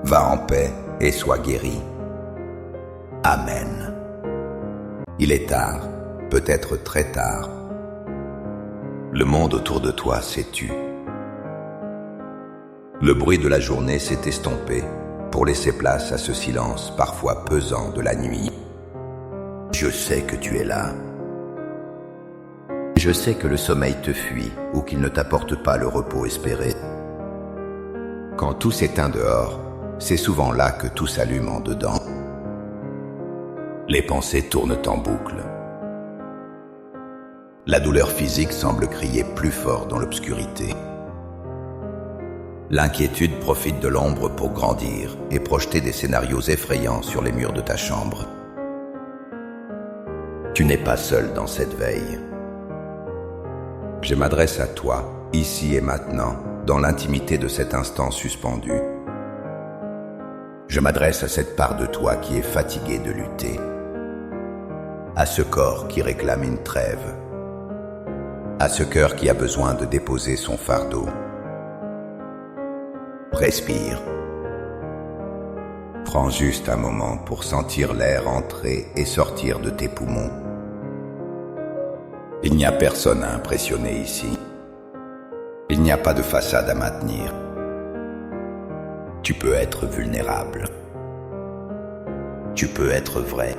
Va en paix et sois guéri. Amen. Il est tard, peut-être très tard. Le monde autour de toi s'est tu. Le bruit de la journée s'est estompé pour laisser place à ce silence parfois pesant de la nuit. Je sais que tu es là. Je sais que le sommeil te fuit ou qu'il ne t'apporte pas le repos espéré. Quand tout s'éteint dehors, c'est souvent là que tout s'allume en dedans. Les pensées tournent en boucle. La douleur physique semble crier plus fort dans l'obscurité. L'inquiétude profite de l'ombre pour grandir et projeter des scénarios effrayants sur les murs de ta chambre. Tu n'es pas seul dans cette veille. Je m'adresse à toi, ici et maintenant, dans l'intimité de cet instant suspendu. Je m'adresse à cette part de toi qui est fatiguée de lutter, à ce corps qui réclame une trêve, à ce cœur qui a besoin de déposer son fardeau. Respire. Prends juste un moment pour sentir l'air entrer et sortir de tes poumons. Il n'y a personne à impressionner ici. Il n'y a pas de façade à maintenir. Tu peux être vulnérable. Tu peux être vrai.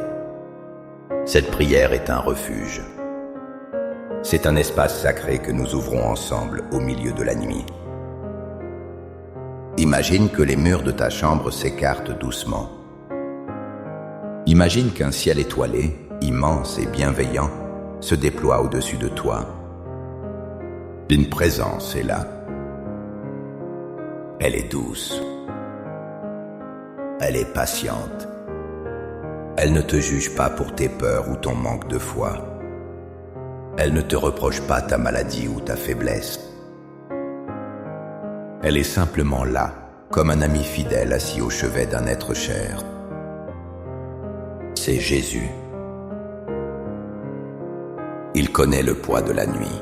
Cette prière est un refuge. C'est un espace sacré que nous ouvrons ensemble au milieu de la nuit. Imagine que les murs de ta chambre s'écartent doucement. Imagine qu'un ciel étoilé, immense et bienveillant, se déploie au-dessus de toi. Une présence est là. Elle est douce. Elle est patiente. Elle ne te juge pas pour tes peurs ou ton manque de foi. Elle ne te reproche pas ta maladie ou ta faiblesse. Elle est simplement là, comme un ami fidèle assis au chevet d'un être cher. C'est Jésus. Il connaît le poids de la nuit.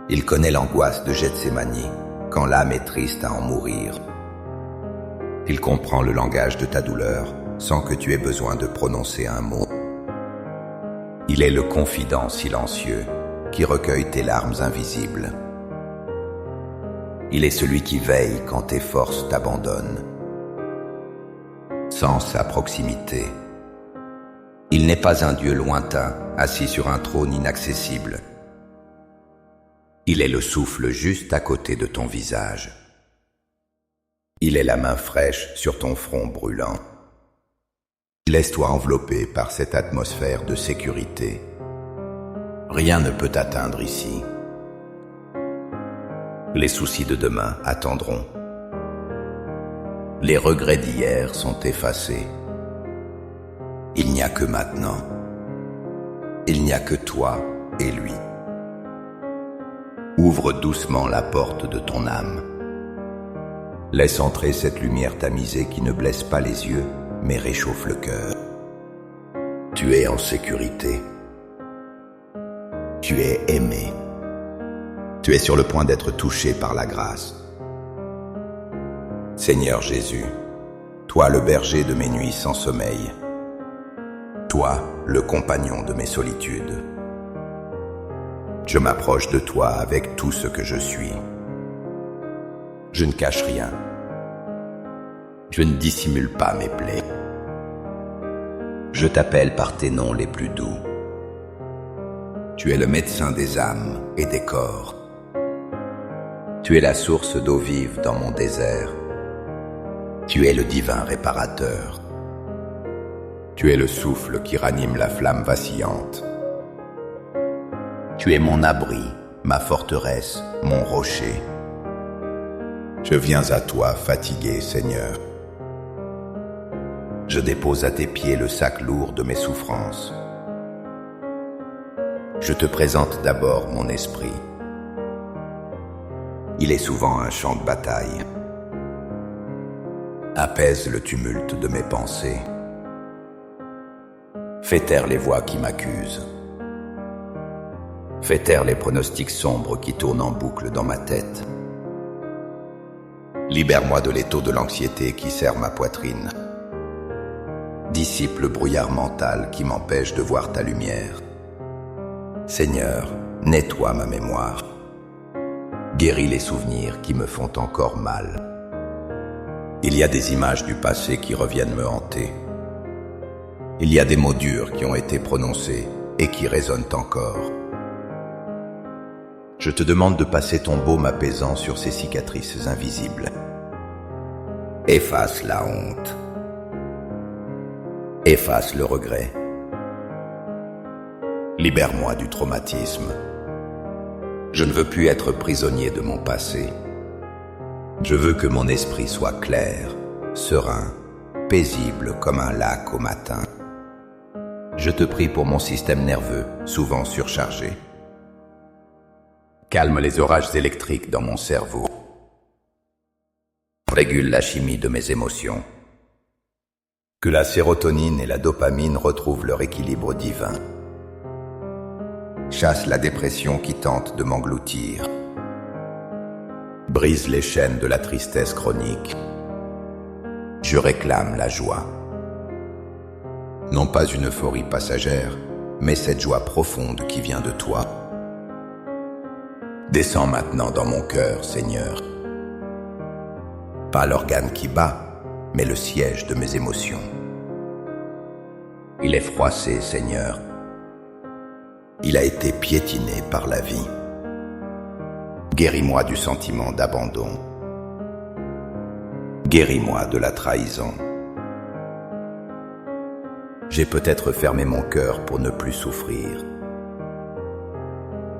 Il connaît l'angoisse de Gethsémani, quand l'âme est triste à en mourir. Il comprend le langage de ta douleur, sans que tu aies besoin de prononcer un mot. Il est le confident silencieux, qui recueille tes larmes invisibles. Il est celui qui veille quand tes forces t'abandonnent. Sans sa proximité, il n'est pas un Dieu lointain, assis sur un trône inaccessible. Il est le souffle juste à côté de ton visage. Il est la main fraîche sur ton front brûlant. Laisse-toi envelopper par cette atmosphère de sécurité. Rien ne peut t'atteindre ici. Les soucis de demain attendront. Les regrets d'hier sont effacés. Il n'y a que maintenant. Il n'y a que toi et lui. Ouvre doucement la porte de ton âme. Laisse entrer cette lumière tamisée qui ne blesse pas les yeux, mais réchauffe le cœur. Tu es en sécurité. Tu es aimé. Tu es sur le point d'être touché par la grâce. Seigneur Jésus, toi le berger de mes nuits sans sommeil, toi le compagnon de mes solitudes, je m'approche de toi avec tout ce que je suis. Je ne cache rien. Je ne dissimule pas mes plaies. Je t'appelle par tes noms les plus doux. Tu es le médecin des âmes et des corps. Tu es la source d'eau vive dans mon désert. Tu es le divin réparateur. Tu es le souffle qui ranime la flamme vacillante. Tu es mon abri, ma forteresse, mon rocher. Je viens à toi fatigué, Seigneur. Je dépose à tes pieds le sac lourd de mes souffrances. Je te présente d'abord mon esprit. Il est souvent un champ de bataille. Apaise le tumulte de mes pensées. Fais taire les voix qui m'accusent. Fais taire les pronostics sombres qui tournent en boucle dans ma tête. Libère-moi de l'étau de l'anxiété qui serre ma poitrine. Dissipe le brouillard mental qui m'empêche de voir ta lumière. Seigneur, nettoie ma mémoire. Guéris les souvenirs qui me font encore mal. Il y a des images du passé qui reviennent me hanter. Il y a des mots durs qui ont été prononcés et qui résonnent encore. Je te demande de passer ton baume apaisant sur ces cicatrices invisibles. Efface la honte. Efface le regret. Libère-moi du traumatisme. Je ne veux plus être prisonnier de mon passé. Je veux que mon esprit soit clair, serein, paisible comme un lac au matin. Je te prie pour mon système nerveux, souvent surchargé. Calme les orages électriques dans mon cerveau. Régule la chimie de mes émotions. Que la sérotonine et la dopamine retrouvent leur équilibre divin. Chasse la dépression qui tente de m'engloutir. Brise les chaînes de la tristesse chronique. Je réclame la joie. Non pas une euphorie passagère, mais cette joie profonde qui vient de toi. Descends maintenant dans mon cœur, Seigneur. Pas l'organe qui bat, mais le siège de mes émotions. Il est froissé, Seigneur. Il a été piétiné par la vie. Guéris-moi du sentiment d'abandon. Guéris-moi de la trahison. J'ai peut-être fermé mon cœur pour ne plus souffrir.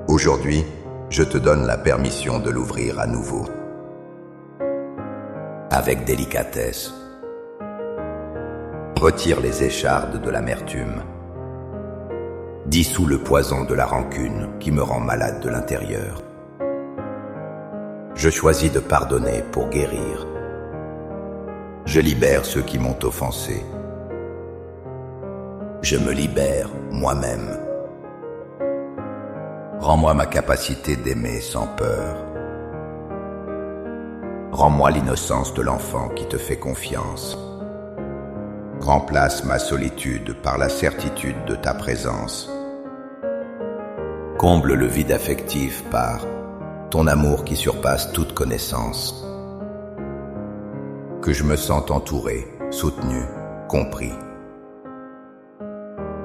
Aujourd'hui, je te donne la permission de l'ouvrir à nouveau. Avec délicatesse. Retire les échardes de l'amertume. Dissous le poison de la rancune qui me rend malade de l'intérieur. Je choisis de pardonner pour guérir. Je libère ceux qui m'ont offensé. Je me libère moi-même. Rends-moi ma capacité d'aimer sans peur. Rends-moi l'innocence de l'enfant qui te fait confiance. Remplace ma solitude par la certitude de ta présence. Comble le vide affectif par ton amour qui surpasse toute connaissance. Que je me sente entouré, soutenu, compris.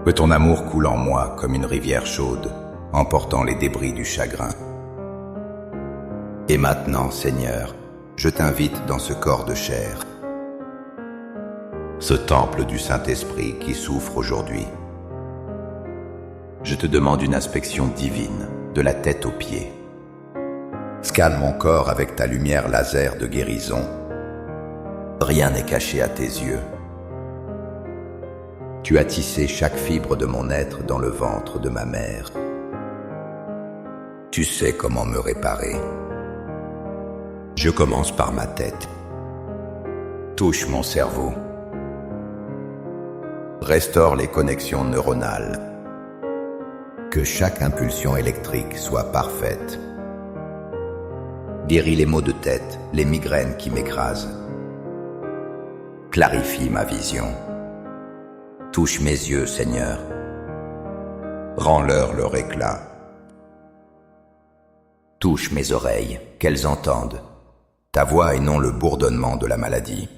Que ton amour coule en moi comme une rivière chaude, emportant les débris du chagrin. Et maintenant, Seigneur, je t'invite dans ce corps de chair, ce temple du Saint-Esprit qui souffre aujourd'hui. Je te demande une inspection divine, de la tête aux pieds. Scanne mon corps avec ta lumière laser de guérison. Rien n'est caché à tes yeux. Tu as tissé chaque fibre de mon être dans le ventre de ma mère. Tu sais comment me réparer. Je commence par ma tête. Touche mon cerveau. Restaure les connexions neuronales. Que chaque impulsion électrique soit parfaite. Guéris les maux de tête, les migraines qui m'écrasent. Clarifie ma vision. Touche mes yeux, Seigneur. Rends-leur leur éclat. Touche mes oreilles, qu'elles entendent ta voix et non le bourdonnement de la maladie.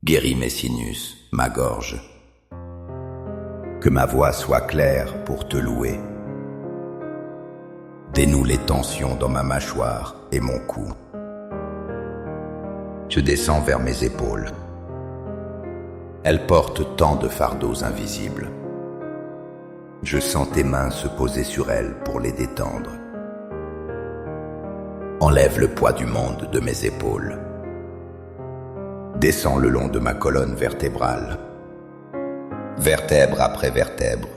Guéris mes sinus, ma gorge. Que ma voix soit claire pour te louer. Dénoue les tensions dans ma mâchoire et mon cou. Je descends vers mes épaules. Elles portent tant de fardeaux invisibles. Je sens tes mains se poser sur elles pour les détendre. Enlève le poids du monde de mes épaules. Descends le long de ma colonne vertébrale. Vertèbre après vertèbre.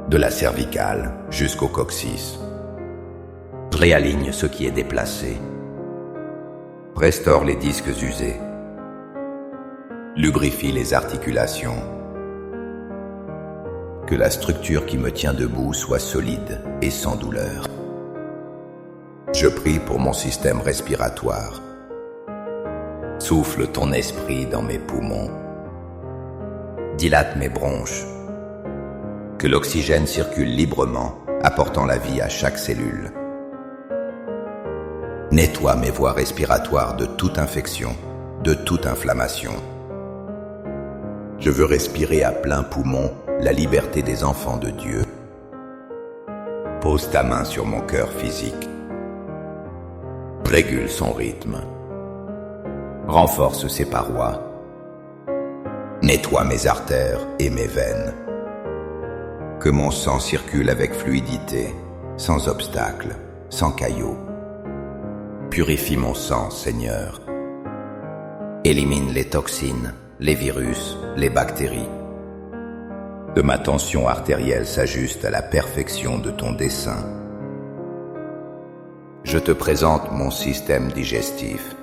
De la cervicale jusqu'au coccyx. Réaligne ce qui est déplacé. Restaure les disques usés. Lubrifie les articulations. Que la structure qui me tient debout soit solide et sans douleur. Je prie pour mon système respiratoire. Souffle ton esprit dans mes poumons. Dilate mes bronches. Que l'oxygène circule librement, apportant la vie à chaque cellule. Nettoie mes voies respiratoires de toute infection, de toute inflammation. Je veux respirer à plein poumon la liberté des enfants de Dieu. Pose ta main sur mon cœur physique. Régule son rythme. Renforce ses parois. Nettoie mes artères et mes veines. Que mon sang circule avec fluidité, sans obstacle, sans caillots. Purifie mon sang, Seigneur. Élimine les toxines, les virus, les bactéries. Que ma tension artérielle s'ajuste à la perfection de ton dessein. Je te présente mon système digestif.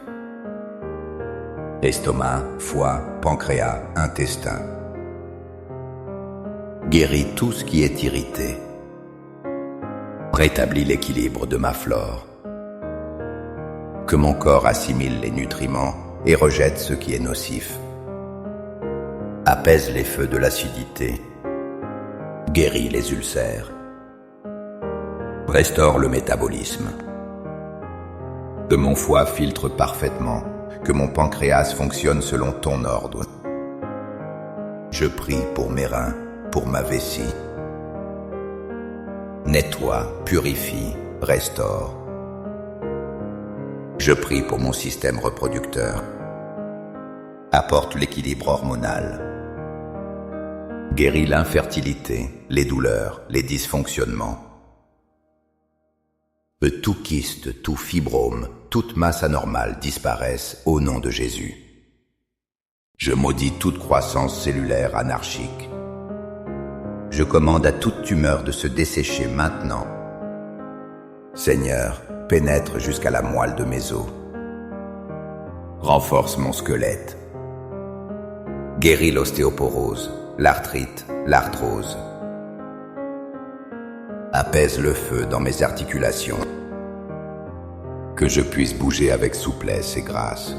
Estomac, foie, pancréas, intestin. Guéris tout ce qui est irrité. Rétablis l'équilibre de ma flore. Que mon corps assimile les nutriments et rejette ce qui est nocif. Apaise les feux de l'acidité. Guéris les ulcères. Restaure le métabolisme. Que mon foie filtre parfaitement, que mon pancréas fonctionne selon ton ordre. Je prie pour mes reins, pour ma vessie. Nettoie, purifie, restaure. Je prie pour mon système reproducteur. Apporte l'équilibre hormonal. Guéris l'infertilité, les douleurs, les dysfonctionnements. Que tout kyste, tout fibrome, toute masse anormale disparaisse au nom de Jésus. Je maudis toute croissance cellulaire anarchique. Je commande à toute tumeur de se dessécher maintenant. Seigneur, pénètre jusqu'à la moelle de mes os. Renforce mon squelette. Guéris l'ostéoporose, l'arthrite, l'arthrose. Apaise le feu dans mes articulations. Que je puisse bouger avec souplesse et grâce.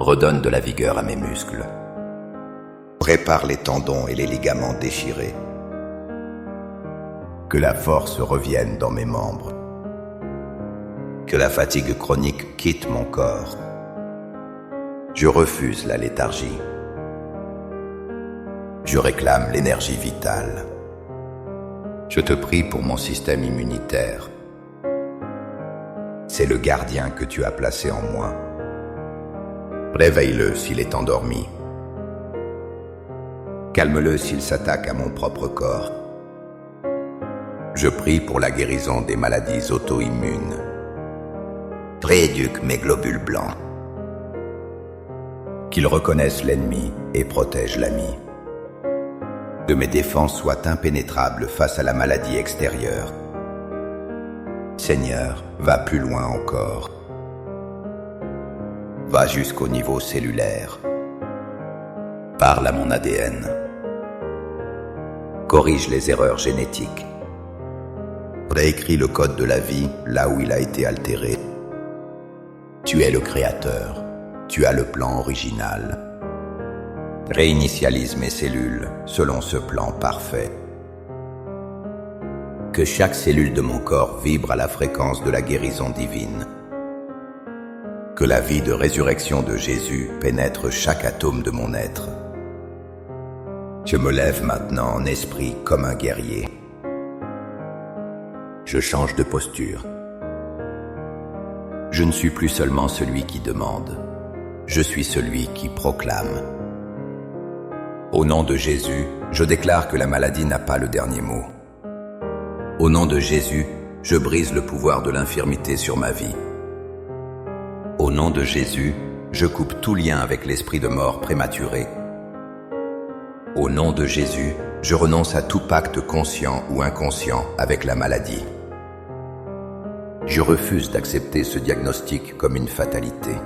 Redonne de la vigueur à mes muscles. Prépare les tendons et les ligaments déchirés. Que la force revienne dans mes membres. Que la fatigue chronique quitte mon corps. Je refuse la léthargie. Je réclame l'énergie vitale. Je te prie pour mon système immunitaire. C'est le gardien que tu as placé en moi. Réveille-le s'il est endormi. Calme-le s'il s'attaque à mon propre corps. Je prie pour la guérison des maladies auto-immunes. Rééduque mes globules blancs. Qu'ils reconnaissent l'ennemi et protègent l'ami. Que mes défenses soient impénétrables face à la maladie extérieure. Seigneur, va plus loin encore. Va jusqu'au niveau cellulaire. Parle à mon ADN. Corrige les erreurs génétiques. Réécris le code de la vie là où il a été altéré. Tu es le créateur. Tu as le plan original. Réinitialise mes cellules selon ce plan parfait. Que chaque cellule de mon corps vibre à la fréquence de la guérison divine. Que la vie de résurrection de Jésus pénètre chaque atome de mon être. Je me lève maintenant en esprit comme un guerrier. Je change de posture. Je ne suis plus seulement celui qui demande, je suis celui qui proclame. Au nom de Jésus, je déclare que la maladie n'a pas le dernier mot. Au nom de Jésus, je brise le pouvoir de l'infirmité sur ma vie. Au nom de Jésus, je coupe tout lien avec l'esprit de mort prématuré. Au nom de Jésus, je renonce à tout pacte conscient ou inconscient avec la maladie. Je refuse d'accepter ce diagnostic comme une fatalité.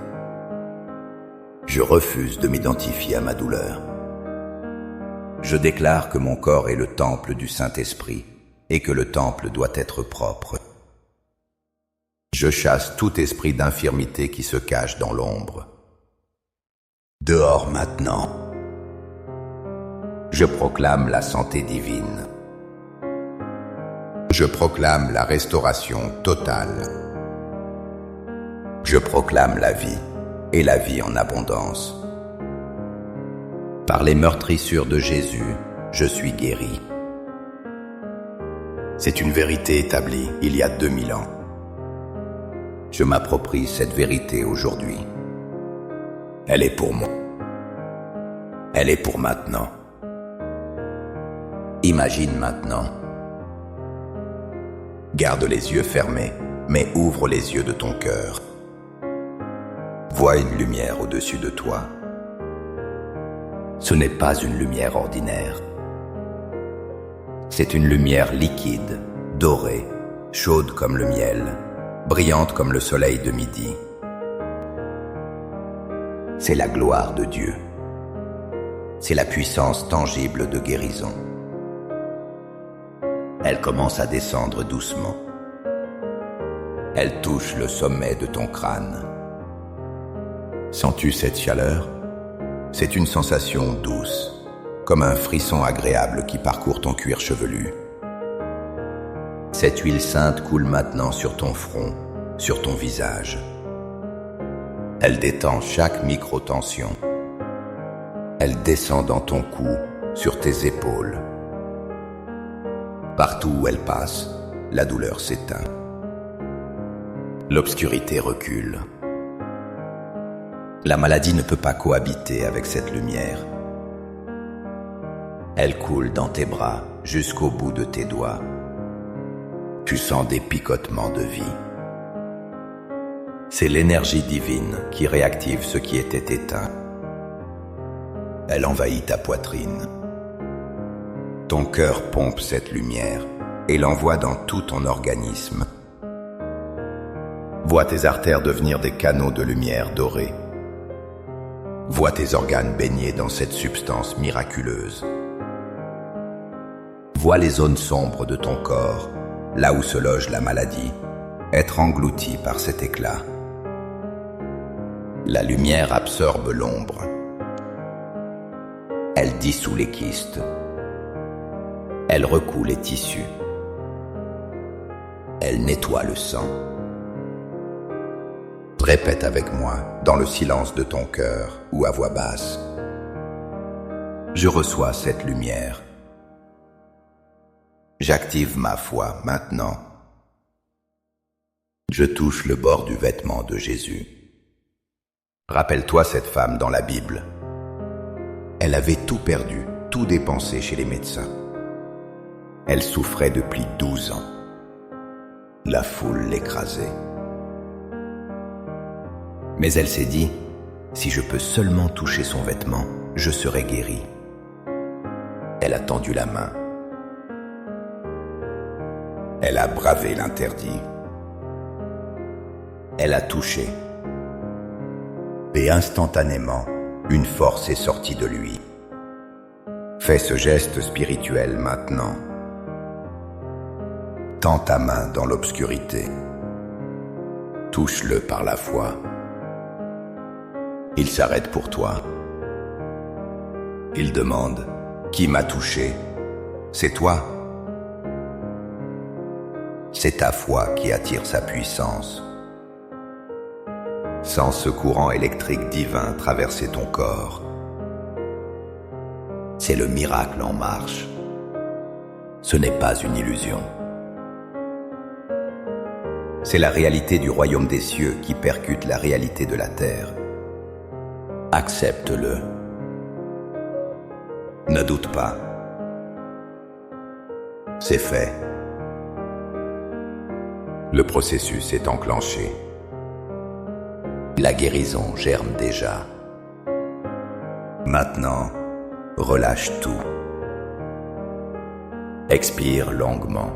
Je refuse de m'identifier à ma douleur. Je déclare que mon corps est le temple du Saint-Esprit et que le temple doit être propre. Je chasse tout esprit d'infirmité qui se cache dans l'ombre. Dehors maintenant. Je proclame la santé divine. Je proclame la restauration totale. Je proclame la vie et la vie en abondance. Par les meurtrissures de Jésus, je suis guéri. C'est une vérité établie il y a 2000 ans. Je m'approprie cette vérité aujourd'hui. Elle est pour moi. Elle est pour maintenant. Imagine maintenant. Garde les yeux fermés, mais ouvre les yeux de ton cœur. Vois une lumière au-dessus de toi. Ce n'est pas une lumière ordinaire. C'est une lumière liquide, dorée, chaude comme le miel, brillante comme le soleil de midi. C'est la gloire de Dieu. C'est la puissance tangible de guérison. Elle commence à descendre doucement. Elle touche le sommet de ton crâne. Sens-tu cette chaleur? C'est une sensation douce, comme un frisson agréable qui parcourt ton cuir chevelu. Cette huile sainte coule maintenant sur ton front, sur ton visage. Elle détend chaque micro-tension. Elle descend dans ton cou, sur tes épaules. Partout où elle passe, la douleur s'éteint. L'obscurité recule. La maladie ne peut pas cohabiter avec cette lumière. Elle coule dans tes bras jusqu'au bout de tes doigts. Tu sens des picotements de vie. C'est l'énergie divine qui réactive ce qui était éteint. Elle envahit ta poitrine. Ton cœur pompe cette lumière et l'envoie dans tout ton organisme. Vois tes artères devenir des canaux de lumière dorée. Vois tes organes baignés dans cette substance miraculeuse. Vois les zones sombres de ton corps, là où se loge la maladie, être englouties par cet éclat. La lumière absorbe l'ombre. Elle dissout les kystes. Elle recoue les tissus. Elle nettoie le sang. Répète avec moi, dans le silence de ton cœur ou à voix basse. Je reçois cette lumière. J'active ma foi maintenant. Je touche le bord du vêtement de Jésus. Rappelle-toi cette femme dans la Bible. Elle avait tout perdu, tout dépensé chez les médecins. Elle souffrait depuis 12 ans. La foule l'écrasait. Mais elle s'est dit, si je peux seulement toucher son vêtement, je serai guérie. Elle a tendu la main. Elle a bravé l'interdit. Elle a touché. Et instantanément, une force est sortie de lui. Fais ce geste spirituel maintenant. Tends ta main dans l'obscurité. Touche-le par la foi. Il s'arrête pour toi. Il demande « Qui m'a touché ?» C'est toi. C'est ta foi qui attire sa puissance. Sens ce courant électrique divin traverser ton corps. C'est le miracle en marche. Ce n'est pas une illusion. C'est la réalité du royaume des cieux qui percute la réalité de la terre. Accepte-le. Ne doute pas. C'est fait. Le processus est enclenché. La guérison germe déjà. Maintenant, relâche tout. Expire longuement.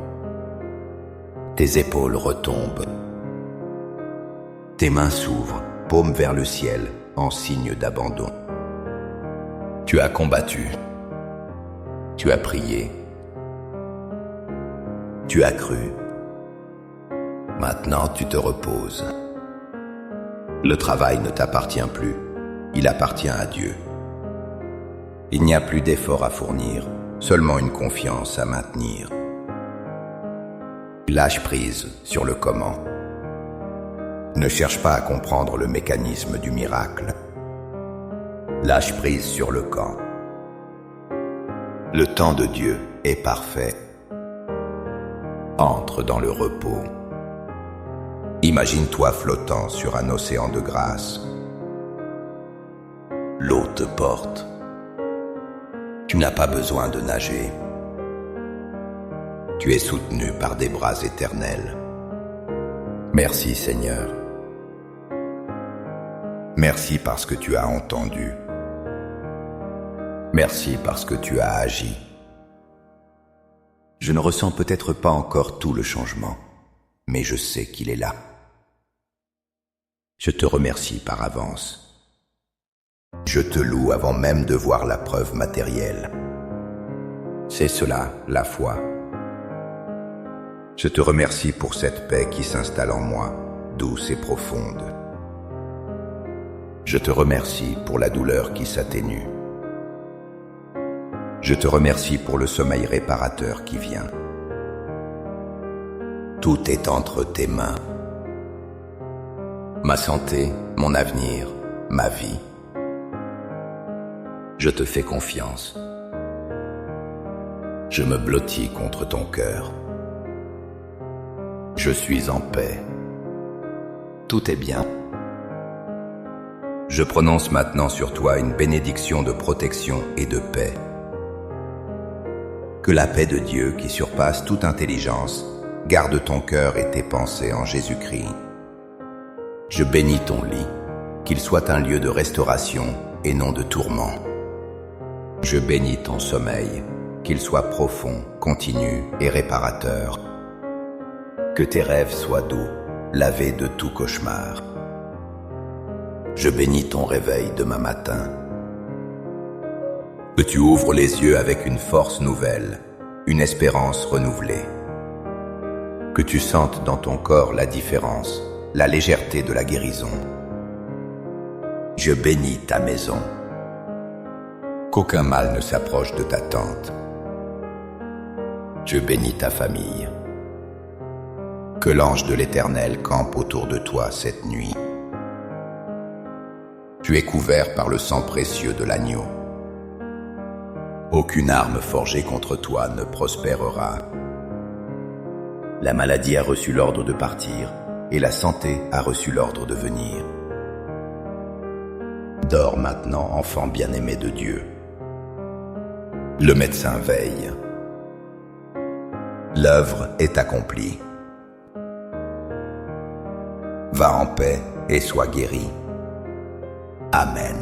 Tes épaules retombent. Tes mains s'ouvrent, paume vers le ciel, en signe d'abandon. Tu as combattu. Tu as prié. Tu as cru. Maintenant, tu te reposes. Le travail ne t'appartient plus. Il appartient à Dieu. Il n'y a plus d'efforts à fournir, seulement une confiance à maintenir. Lâche prise sur le comment. Ne cherche pas à comprendre le mécanisme du miracle. Lâche prise sur le quand. Le temps de Dieu est parfait. Entre dans le repos. Imagine-toi flottant sur un océan de grâce. L'eau te porte. Tu n'as pas besoin de nager. Tu es soutenu par des bras éternels. Merci Seigneur. Merci parce que tu as entendu. Merci parce que tu as agi. Je ne ressens peut-être pas encore tout le changement, mais je sais qu'il est là. Je te remercie par avance. Je te loue avant même de voir la preuve matérielle. C'est cela, la foi. Je te remercie pour cette paix qui s'installe en moi, douce et profonde. Je te remercie pour la douleur qui s'atténue. Je te remercie pour le sommeil réparateur qui vient. Tout est entre tes mains. Ma santé, mon avenir, ma vie. Je te fais confiance. Je me blottis contre ton cœur. Je suis en paix. Tout est bien. Je prononce maintenant sur toi une bénédiction de protection et de paix. Que la paix de Dieu qui surpasse toute intelligence garde ton cœur et tes pensées en Jésus-Christ. Je bénis ton lit, qu'il soit un lieu de restauration et non de tourment. Je bénis ton sommeil, qu'il soit profond, continu et réparateur. Que tes rêves soient doux, lavés de tout cauchemar. Je bénis ton réveil demain matin. Que tu ouvres les yeux avec une force nouvelle, une espérance renouvelée. Que tu sentes dans ton corps la différence, la légèreté de la guérison. Je bénis ta maison. Qu'aucun mal ne s'approche de ta tente. Je bénis ta famille. Que l'ange de l'Éternel campe autour de toi cette nuit. Tu es couvert par le sang précieux de l'agneau. Aucune arme forgée contre toi ne prospérera. La maladie a reçu l'ordre de partir et la santé a reçu l'ordre de venir. Dors maintenant, enfant bien-aimé de Dieu. Le médecin veille. L'œuvre est accomplie. Va en paix et sois guéri. Amen.